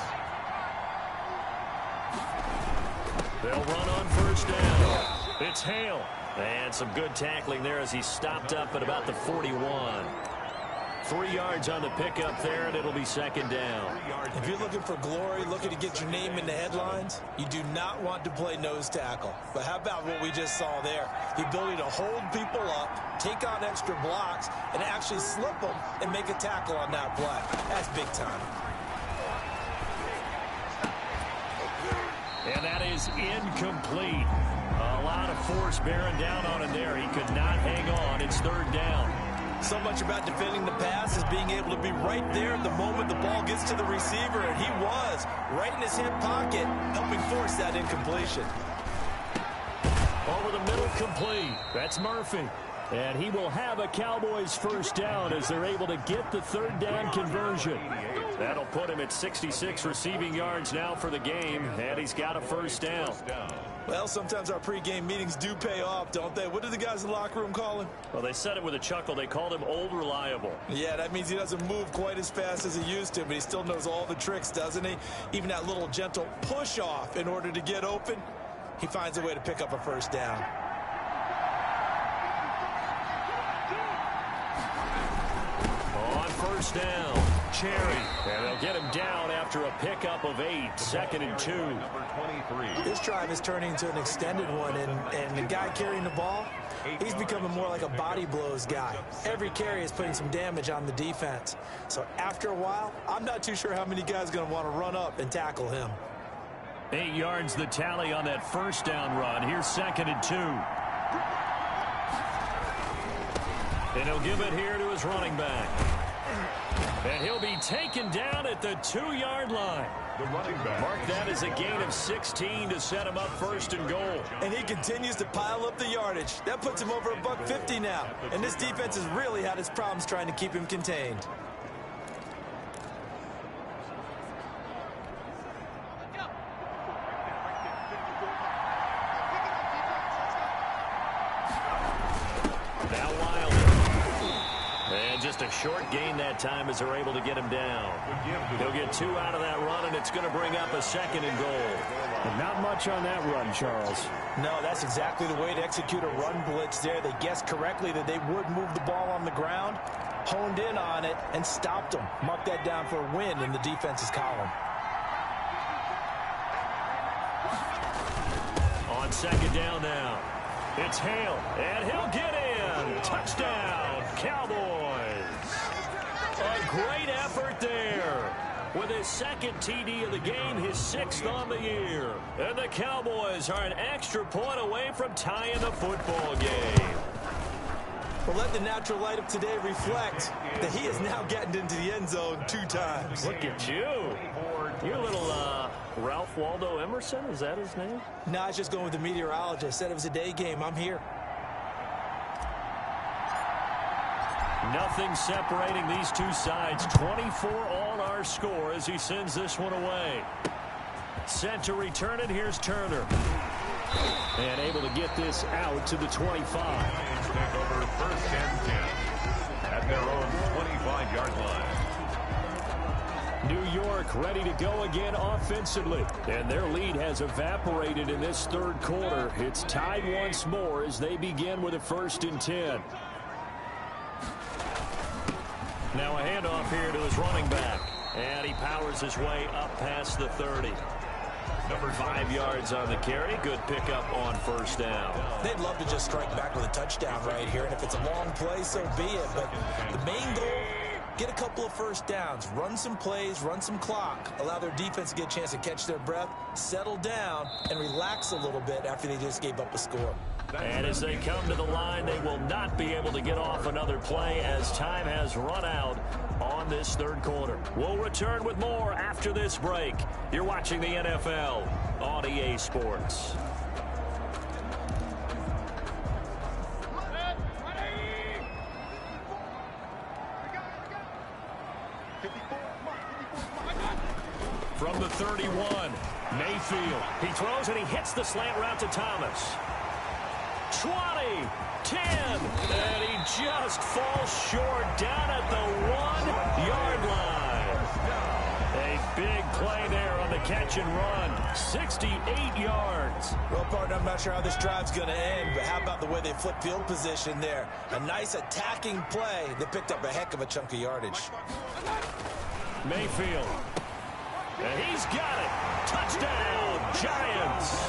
They'll run on first down. It's Hale. And some good tackling there as he stopped up at about the 41. 3 yards on the pickup there, and it'll be second down. If you're looking for glory, looking to get your name in the headlines, you do not want to play nose tackle. But how about what we just saw there? The ability to hold people up, take on extra blocks, and actually slip them and make a tackle on that play. That's big time. And that is incomplete. A lot of force bearing down on him there. He could not hang on. It's third down. So much about defending the pass is being able to be right there at the moment the ball gets to the receiver, and he was right in his hip pocket, helping force that incompletion. Over the middle, complete. That's Murphy. And he will have a Cowboys first down as they're able to get the third down conversion. That'll put him at 66 receiving yards now for the game, and he's got a first down. Well, sometimes our pregame meetings do pay off, don't they? What do the guys in the locker room call him? Well, they said it with a chuckle. They called him Old Reliable. Yeah, that means he doesn't move quite as fast as he used to, but he still knows all the tricks, doesn't he? Even that little gentle push-off in order to get open, he finds a way to pick up a first down. On first down, Cherry. And they'll get him down after a pickup of 8, second and 2. Number 23. This drive is turning into an extended one, and the guy carrying the ball, he's becoming more like a body blows guy. Every carry is putting some damage on the defense. So after a while, I'm not too sure how many guys are going to want to run up and tackle him. 8 yards the tally on that first down run. Here's second and 2. And he'll give it here to his running back. And he'll be taken down at the 2-yard line. The running back. Mark that as a gain of 16 to set him up first and goal. And he continues to pile up the yardage. That puts him over $150 now. And this defense has really had its problems trying to keep him contained. Just a short gain that time as they're able to get him down. He'll get 2 out of that run, and it's going to bring up a second and goal. And not much on that run, Charles. No, that's exactly the way to execute a run blitz there. They guessed correctly that they would move the ball on the ground, honed in on it, and stopped them. Mark that down for a win in the defense's column. On second down now, it's Hale, and he'll get in. Touchdown, Cowboys. A great effort there. With his second TD of the game, his 6th on the year. And the Cowboys are an extra point away from tying the football game. Well, let the natural light of today reflect that he is now getting into the end zone 2 times. Look at you. You're a little Ralph Waldo Emerson, is that his name? No, I was just going with the meteorologist. Said it was a day game. I'm here. Nothing separating these two sides. 24 all our score as he sends this one away. Set to return it. Here's Turner. And able to get this out to the 25. Lions take over first and 10 at their own 25-yard line. New York ready to go again offensively. And their lead has evaporated in this third quarter. It's tied once more as they begin with a first and 10. Now a handoff here to his running back. And he powers his way up past the 30. Number 5 yards on the carry. Good pickup on first down. They'd love to just strike back with a touchdown right here. And if it's a long play, so be it. But the main goal, get a couple of first downs. Run some plays, run some clock. Allow their defense to get a chance to catch their breath, settle down, and relax a little bit after they just gave up a score. And as they come to the line, they will not be able to get off another play as time has run out on this third quarter. We'll return with more after this break. You're watching the NFL on EA Sports. From the 31, Mayfield. He throws and he hits the slant route to Thomas. 20, 10, and he just falls short down at the 1-yard line. A big play there on the catch and run. 68 yards. Well, partner, I'm not sure how this drive's going to end, but how about the way they flip field position there? A nice attacking play that picked up a heck of a chunk of yardage. Mayfield. And he's got it. Touchdown, Giants.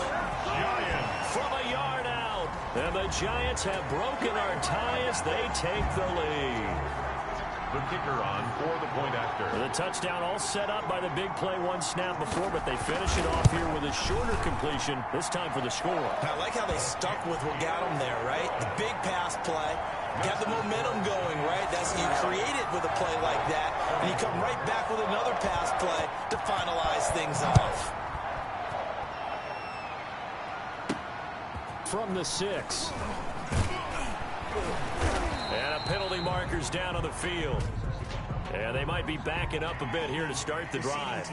From a yard out. And the Giants have broken our tie as they take the lead. The kicker on for the point after. The touchdown all set up by the big play one snap before, but they finish it off here with a shorter completion, this time for the score. I like how they stuck with what got them there, right? The big pass play. Got the momentum going, right? That's you create it with a play like that, and you come right back with another pass play to finalize things off. From the 6. And a penalty marker's down on the field. And they might be backing up a bit here to start the drive.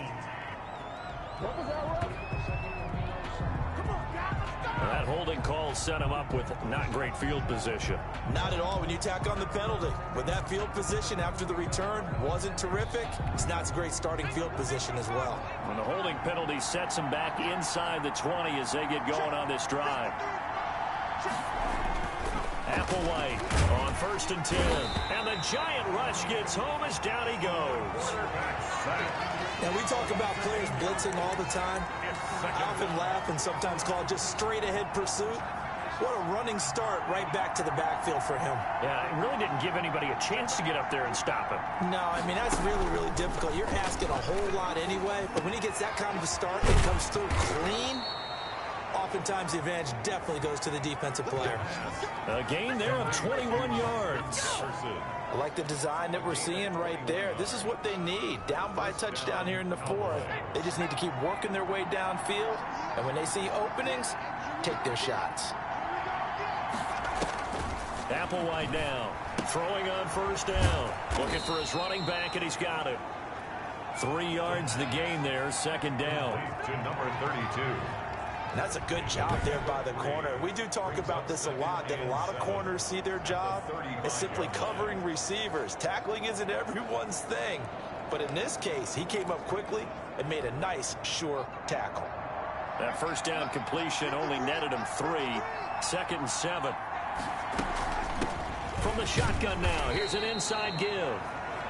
That holding call set him up with not great field position. Not at all when you tack on the penalty. With that field position after the return wasn't terrific, it's not a great starting field position as well. When the holding penalty sets him back inside the 20 as they get going on this drive. Applewhite on 1st and 10. And the giant rush gets home as down he goes. Now, we talk about players blitzing all the time. I often laugh and sometimes call it just straight-ahead pursuit. What a running start right back to the backfield for him. Yeah, it really didn't give anybody a chance to get up there and stop him. No, I mean, that's really, really difficult. You're asking a whole lot anyway, but when he gets that kind of a start and comes through clean, oftentimes the advantage definitely goes to the defensive player. A gain there of 21 yards. I like the design that we're seeing right there. This is what they need. Down by a touchdown here in the 4th. They just need to keep working their way downfield. And when they see openings, take their shots. Applewhite now. Throwing on 1st down. Looking for his running back, and he's got it. 3 yards the gain there, 2nd down. To number 32. That's a good job there by the corner. We do talk about this a lot, that a lot of corners see their job as simply covering receivers. Tackling isn't everyone's thing. But in this case, he came up quickly and made a nice, sure tackle. That 1st down completion only netted him 3. 2nd and 7. From the shotgun now, here's an inside give.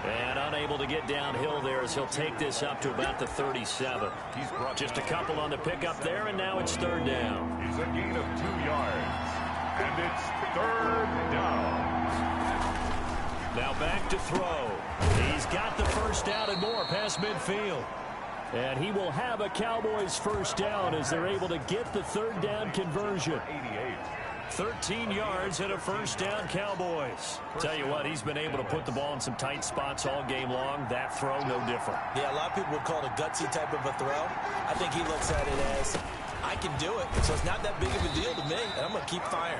And unable to get downhill there as he'll take this up to about the 37. Just a couple on the pickup there, and now it's 3rd down. It's a gain of 2 yards. And it's 3rd down. Now back to throw. He's got the 1st down and more past midfield. And he will have a Cowboys 1st down as they're able to get the 3rd down conversion. 13 yards and a 1st down, Cowboys. Tell you what, he's been able to put the ball in some tight spots all game long. That throw, no different. Yeah, a lot of people would call it a gutsy type of a throw. I think he looks at it as, I can do it, so it's not that big of a deal to me, and I'm going to keep firing.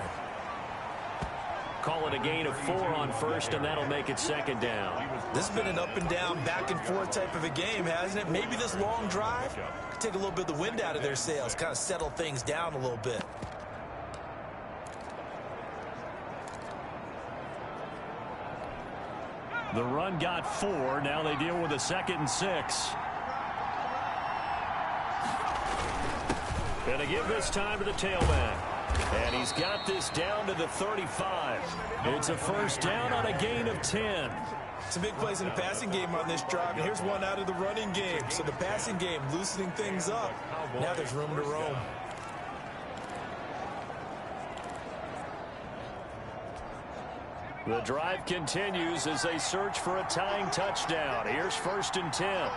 Call it a gain of 4 on 1st, and that'll make it 2nd down. This has been an up and down, back and forth type of a game, hasn't it? Maybe this long drive could take a little bit of the wind out of their sails, kind of settle things down a little bit. The run got 4. Now they deal with a 2nd and 6. And a give this time to the tailback. And he's got this down to the 35. It's a 1st down on a gain of 10. Some big plays in the passing game on this drive, and here's one out of the running game. So the passing game loosening things up. Now there's room to roam. The drive continues as they search for a tying touchdown. Here's 1st and 10.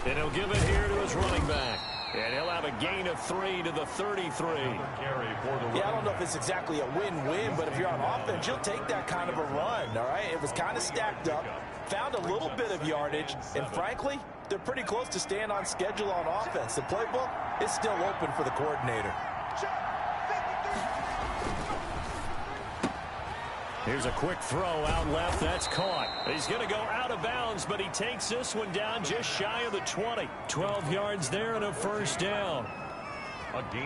And he'll give it here to his running back. And he'll have a gain of 3 to the 33. Yeah, I don't know if it's exactly a win-win, but if you're on offense, you'll take that kind of a run, all right? It was kind of stacked up, found a little bit of yardage, and frankly, they're pretty close to staying on schedule on offense. The playbook is still open for the coordinator. Here's a quick throw out left. That's caught. He's going to go out of bounds, but he takes this one down just shy of the 20. 12 yards there and a first down.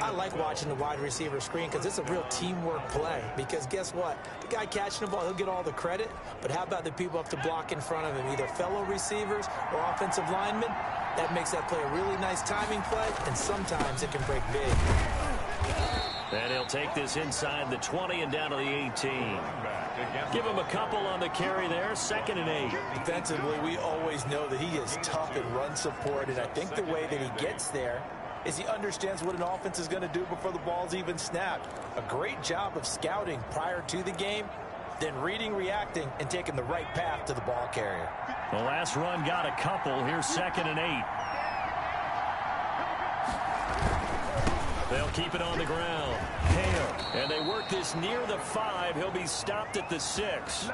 I like watching the wide receiver screen because it's a real teamwork play. Because guess what? The guy catching the ball, he'll get all the credit. But how about the people up to block in front of him, either fellow receivers or offensive linemen? That makes that play a really nice timing play, and sometimes it can break big. And he'll take this inside the 20 and down to the 18. Give him a couple on the carry there. 2nd and 8. Defensively, we always know that he is tough in run support, and I think the way that he gets there is he understands what an offense is going to do before the ball's even snapped. A great job of scouting prior to the game, then reading, reacting, and taking the right path to the ball carrier. The last run got a couple. Here's 2nd and 8. They'll keep it on the ground. Hale. And they work this near the 5. He'll be stopped at the 6.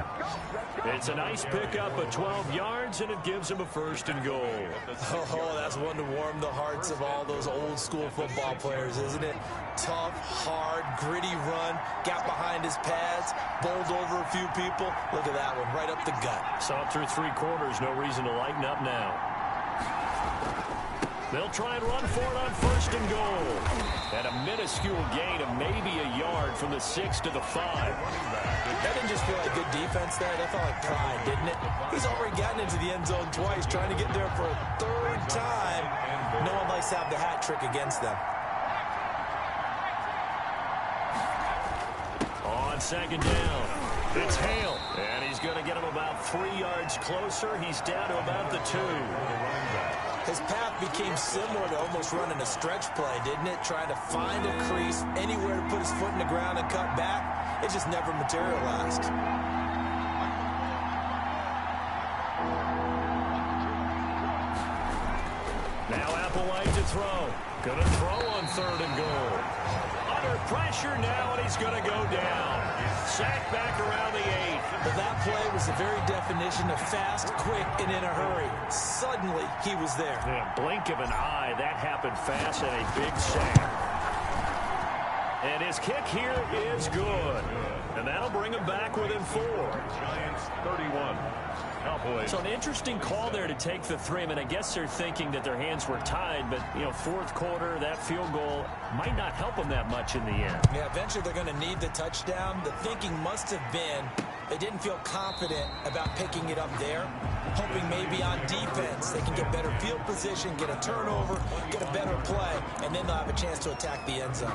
It's a nice pickup of 12 yards, and it gives him a 1st and goal. Oh, that's one to warm the hearts of all those old school football players, isn't it? Tough, hard, gritty run. Got behind his pads. Bowled over a few people. Look at that one, right up the gut. Saw through 3 quarters. No reason to lighten up now. They'll try and run for it on 1st and goal. And a minuscule gain of maybe a yard from the 6 to the 5. That didn't just feel like good defense there. That felt like pride, didn't it? He's already gotten into the end zone twice, trying to get there for a 3rd time. No one likes to have the hat trick against them. On 2nd down, it's Hale. And he's going to get him about 3 yards closer. He's down to about the 2. His path became similar to almost running a stretch play, didn't it? Trying to find a crease, anywhere to put his foot in the ground and cut back. It just never materialized. Now Applewhite to throw. Going to throw on 3rd and goal. Under pressure now, and he's going to go down. Sacked back around the 8. But that play was the very definition of fast, quick, and in a hurry. Suddenly, he was there. In a blink of an eye, that happened fast, and a big sack. And his kick here is good. And that'll bring him back within 4. Giants 31. Cowboys. So an interesting call there to take the 3. I mean, I guess they're thinking that their hands were tied, but, 4th quarter, that field goal might not help them that much in the end. Yeah, eventually they're going to need the touchdown. The thinking must have been they didn't feel confident about picking it up there, hoping maybe on defense they can get better field position, get a turnover, get a better play, and then they'll have a chance to attack the end zone.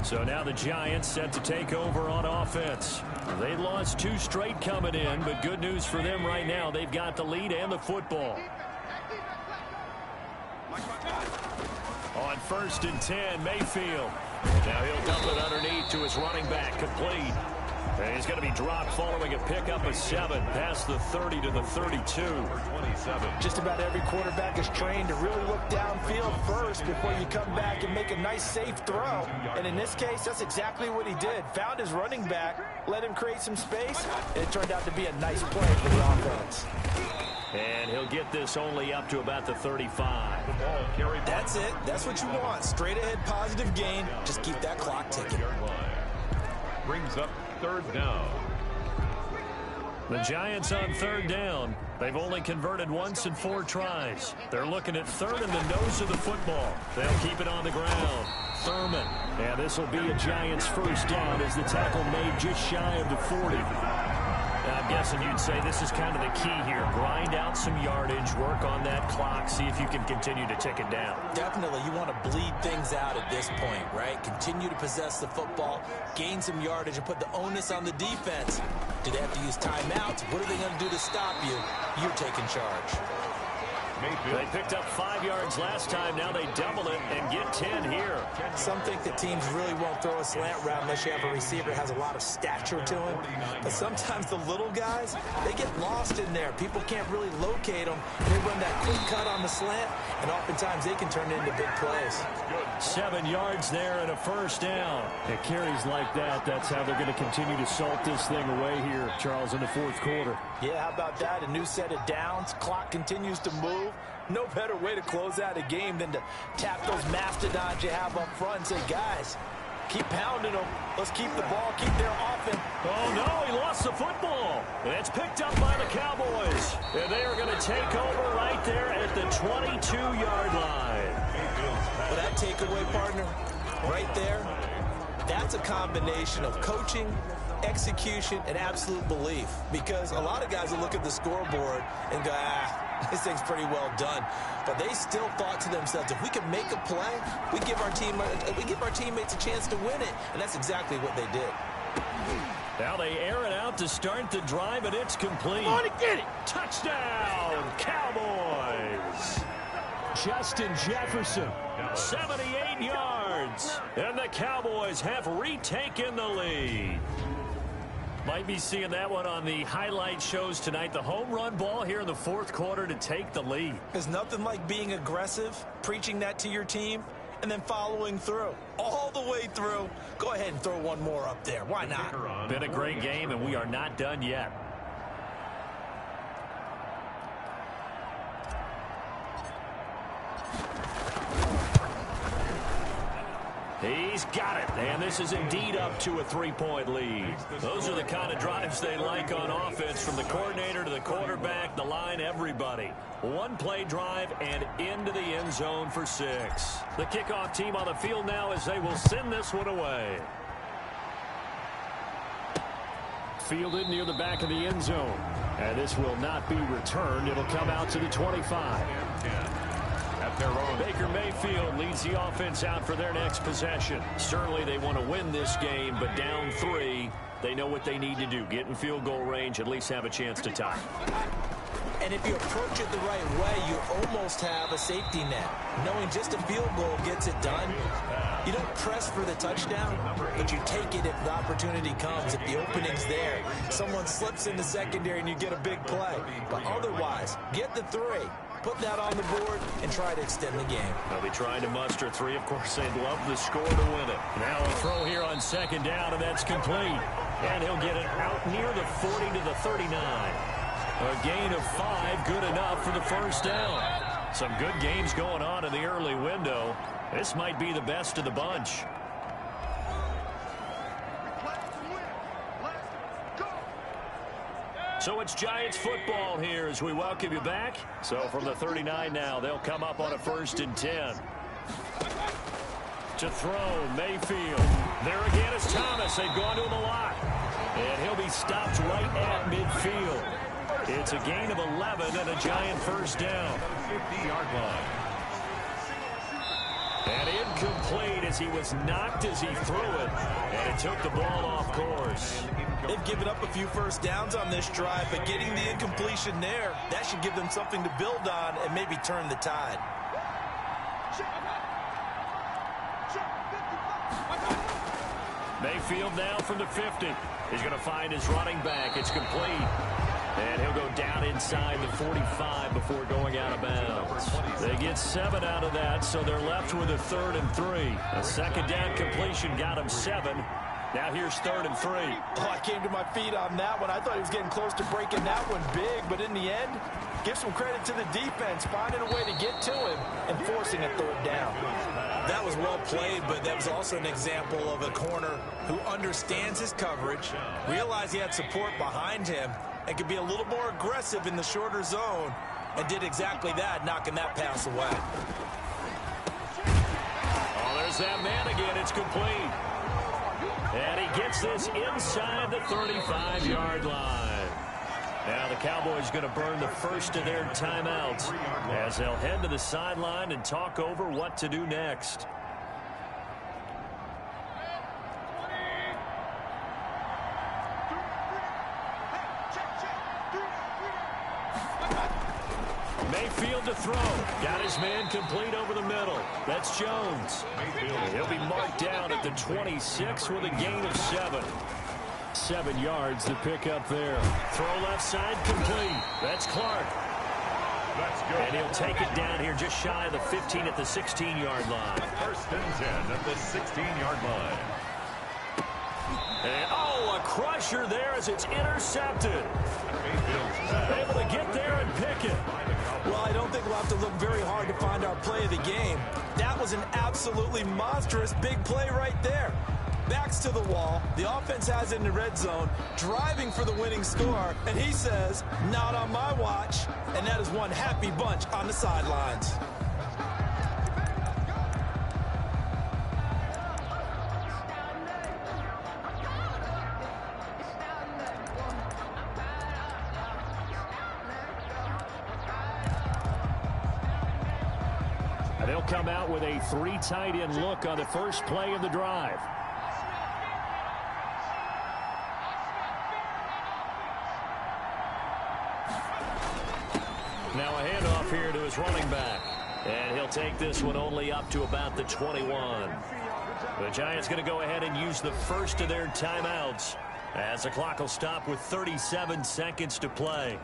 So now the Giants set to take over on offense. They lost 2 straight coming in, but good news for them right now. They've got the lead and the football. On 1st and 10, Mayfield. Now he'll dump it underneath to his running back, complete. And he's going to be dropped following a pickup of 7 past the 30 to the 32. 27. Just about every quarterback is trained to really look downfield first before you come back and make a nice, safe throw. And in this case, that's exactly what he did. Found his running back, let him create some space, and it turned out to be a nice play for the offense. And he'll get this only up to about the 35. That's it. That's what you want. Straight ahead positive gain. Just keep that clock ticking. Brings up 3rd down. The Giants on 3rd down. They've only converted once in 4 tries. They're looking at 3rd in the nose of the football. They'll keep it on the ground. Thurman. And this will be a Giants 1st down as the tackle made just shy of the 40. I'm guessing you'd say this is kind of the key here. Grind out some yardage, work on that clock, see if you can continue to tick it down. Definitely. You want to bleed things out at this point, right? Continue to possess the football, gain some yardage, and put the onus on the defense. Do they have to use timeouts? What are they going to do to stop you? You're taking charge. Mayfield. They picked up 5 yards last time. Now they double it and get 10 here. Some think that teams really won't throw a slant route unless you have a receiver that has a lot of stature to him. But sometimes the little guys, they get lost in there. People can't really locate them. They run that quick cut on the slant, and oftentimes they can turn it into big plays. 7 yards there and a first down. It carries like that. That's how they're going to continue to salt this thing away here, Charles, in the fourth quarter. Yeah, how about that? A new set of downs. Clock continues to move. No better way to close out a game than to tap those mastodons you have up front and say, guys, keep pounding them. Let's keep the ball, keep their offense. Oh, no, he lost the football. And it's picked up by the Cowboys. And they are going to take over right there at the 22-yard line. But that takeaway, partner, right there, that's a combination of coaching, execution, and absolute belief. Because a lot of guys will look at the scoreboard and go, this thing's pretty well done. But they still thought to themselves, if we can make a play, we give our teammates a chance to win it. And that's exactly what they did. Now they air it out to start the drive, and it's complete. Come on and get it. Touchdown, Cowboys. Justin Jefferson. 78 yards. And the Cowboys have retaken the lead. Might be seeing that one on the highlight shows tonight. The home run ball here in the fourth quarter to take the lead. There's nothing like being aggressive, preaching that to your team, and then following through. All the way through. Go ahead and throw one more up there. Why not? Been a great game, and we are not done yet. He's got it, and this is indeed up to a 3-point lead. Those are the kind of drives they like on offense, from the coordinator to the quarterback, the line, everybody. One-play drive and into the end zone for 6. The kickoff team on the field now as they will send this one away. Fielded near the back of the end zone. And this will not be returned. It'll come out to the 25. Their own. Baker Mayfield leads the offense out for their next possession. Certainly they want to win this game, but down 3, they know what they need to do. Get in field goal range, at least have a chance to tie. And if you approach it the right way, you almost have a safety net. Knowing just a field goal gets it done. You don't press for the touchdown, but you take it if the opportunity comes. If the opening's there, someone slips in the secondary and you get a big play. But otherwise, get the 3. Put that on the board and try to extend the game. They'll be trying to muster 3. Of course, they'd love the score to win it. Now a throw here on second down, and that's complete. And he'll get it out near the 40 to the 39. A gain of 5, good enough for the first down. Some good games going on in the early window. This might be the best of the bunch. So it's Giants football here as we welcome you back. So from the 39 now, they'll come up on a 1st and 10. To throw, Mayfield. There again is Thomas. They've gone to him a lot. And he'll be stopped right at midfield. It's a gain of 11 and a Giant first down. 50-yard line. And incomplete as he was knocked as he threw it. And it took the ball off course. They've given up a few first downs on this drive, but getting the incompletion there, that should give them something to build on and maybe turn the tide. Mayfield now from the 50. He's going to find his running back. It's complete. And he'll go down inside the 45 before going out of bounds. They get 7 out of that, so they're left with a 3rd and 3. A second down completion got him 7. Now here's 3rd and 3. Oh, I came to my feet on that one. I thought he was getting close to breaking that one big, but in the end, give some credit to the defense, finding a way to get to him and forcing a 3rd down. That was well played, but that was also an example of a corner who understands his coverage, realized he had support behind him, and could be a little more aggressive in the shorter zone, and did exactly that, knocking that pass away. Oh, there's that man again. It's complete. And he gets this inside the 35-yard line. Now the Cowboys going to burn the first of their timeouts as they'll head to the sideline and talk over what to do next. Mayfield to throw. Got his man complete over the middle. That's Jones. He'll be marked down at the 26 with a gain of 7. 7 yards to pick up there. Throw left side complete. That's Clark. That's good. And he'll take it down here just shy of the 15 at the 16-yard line. First and 10 at the 16-yard line. And, a crusher there as it's intercepted. Able to get there and pick it. Well, I don't think we'll have to look very hard to find our play of the game. That was an absolutely monstrous big play right there. Backs to the wall. The offense has it in the red zone, driving for the winning score, and he says, not on my watch. And that is one happy bunch on the sidelines. They'll come out with a 3 tight end look on the first play of the drive. Now a handoff here to his running back. And he'll take this one only up to about the 21. The Giants going to go ahead and use the first of their timeouts as the clock will stop with 37 seconds to play.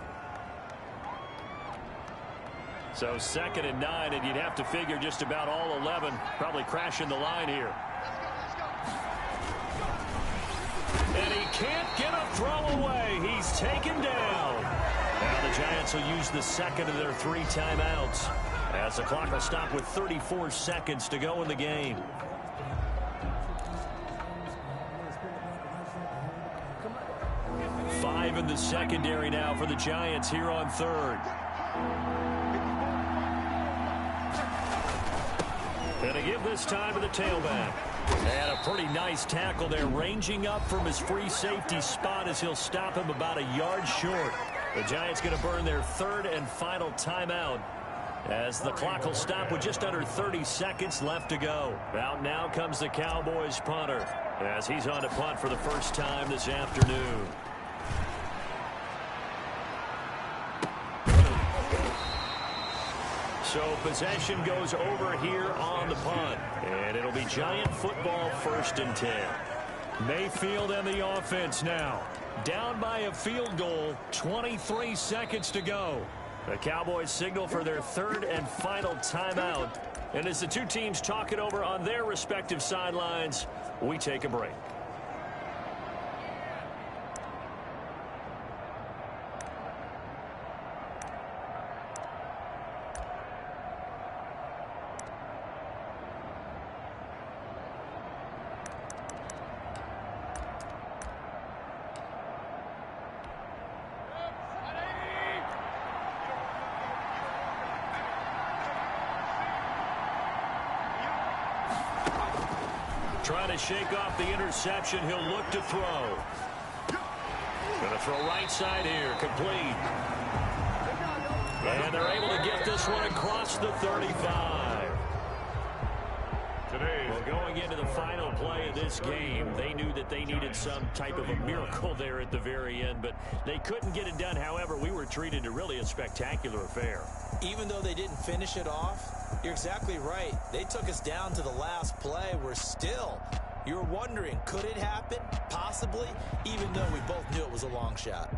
So 2nd and 9, and you'd have to figure just about all 11 probably crashing the line here. And he can't get a throw away. He's taken down. Now the Giants will use the second of their 3 timeouts as the clock will stop with 34 seconds to go in the game. Five in the secondary now for the Giants here on 3rd. And to give this time to the tailback. And a pretty nice tackle there, ranging up from his free safety spot as he'll stop him about a yard short. The Giants going to burn their 3rd and final timeout as the clock will stop with just under 30 seconds left to go. Out now comes the Cowboys punter as he's on to punt for the first time this afternoon. So possession goes over here on the punt. And it'll be Giant football 1st and 10. Mayfield and the offense now. Down by a field goal, 23 seconds to go. The Cowboys signal for their 3rd and final timeout. And as the two teams talk it over on their respective sidelines, we take a break. Trying to shake off the interception. He'll look to throw. Going to throw right side here. Complete. And they're able to get this one across the 35. Well, going into the final play of this game, they knew that they needed some type of a miracle there at the very end, but they couldn't get it done. However, we were treated to really a spectacular affair. Even though they didn't finish it off, you're exactly right. They took us down to the last play. We're still, you were wondering, could it happen? Possibly, even though we both knew it was a long shot.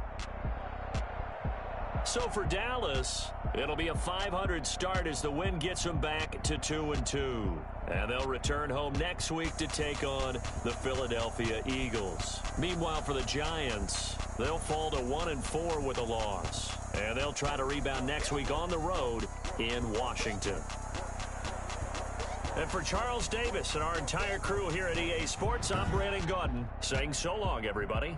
So for Dallas, it'll be a .500 start as the win gets them back to 2-2. And they'll return home next week to take on the Philadelphia Eagles. Meanwhile, for the Giants, they'll fall to 1-4 with a loss. And they'll try to rebound next week on the road in Washington. And for Charles Davis and our entire crew here at EA Sports, I'm Brandon Gaudin saying so long, everybody.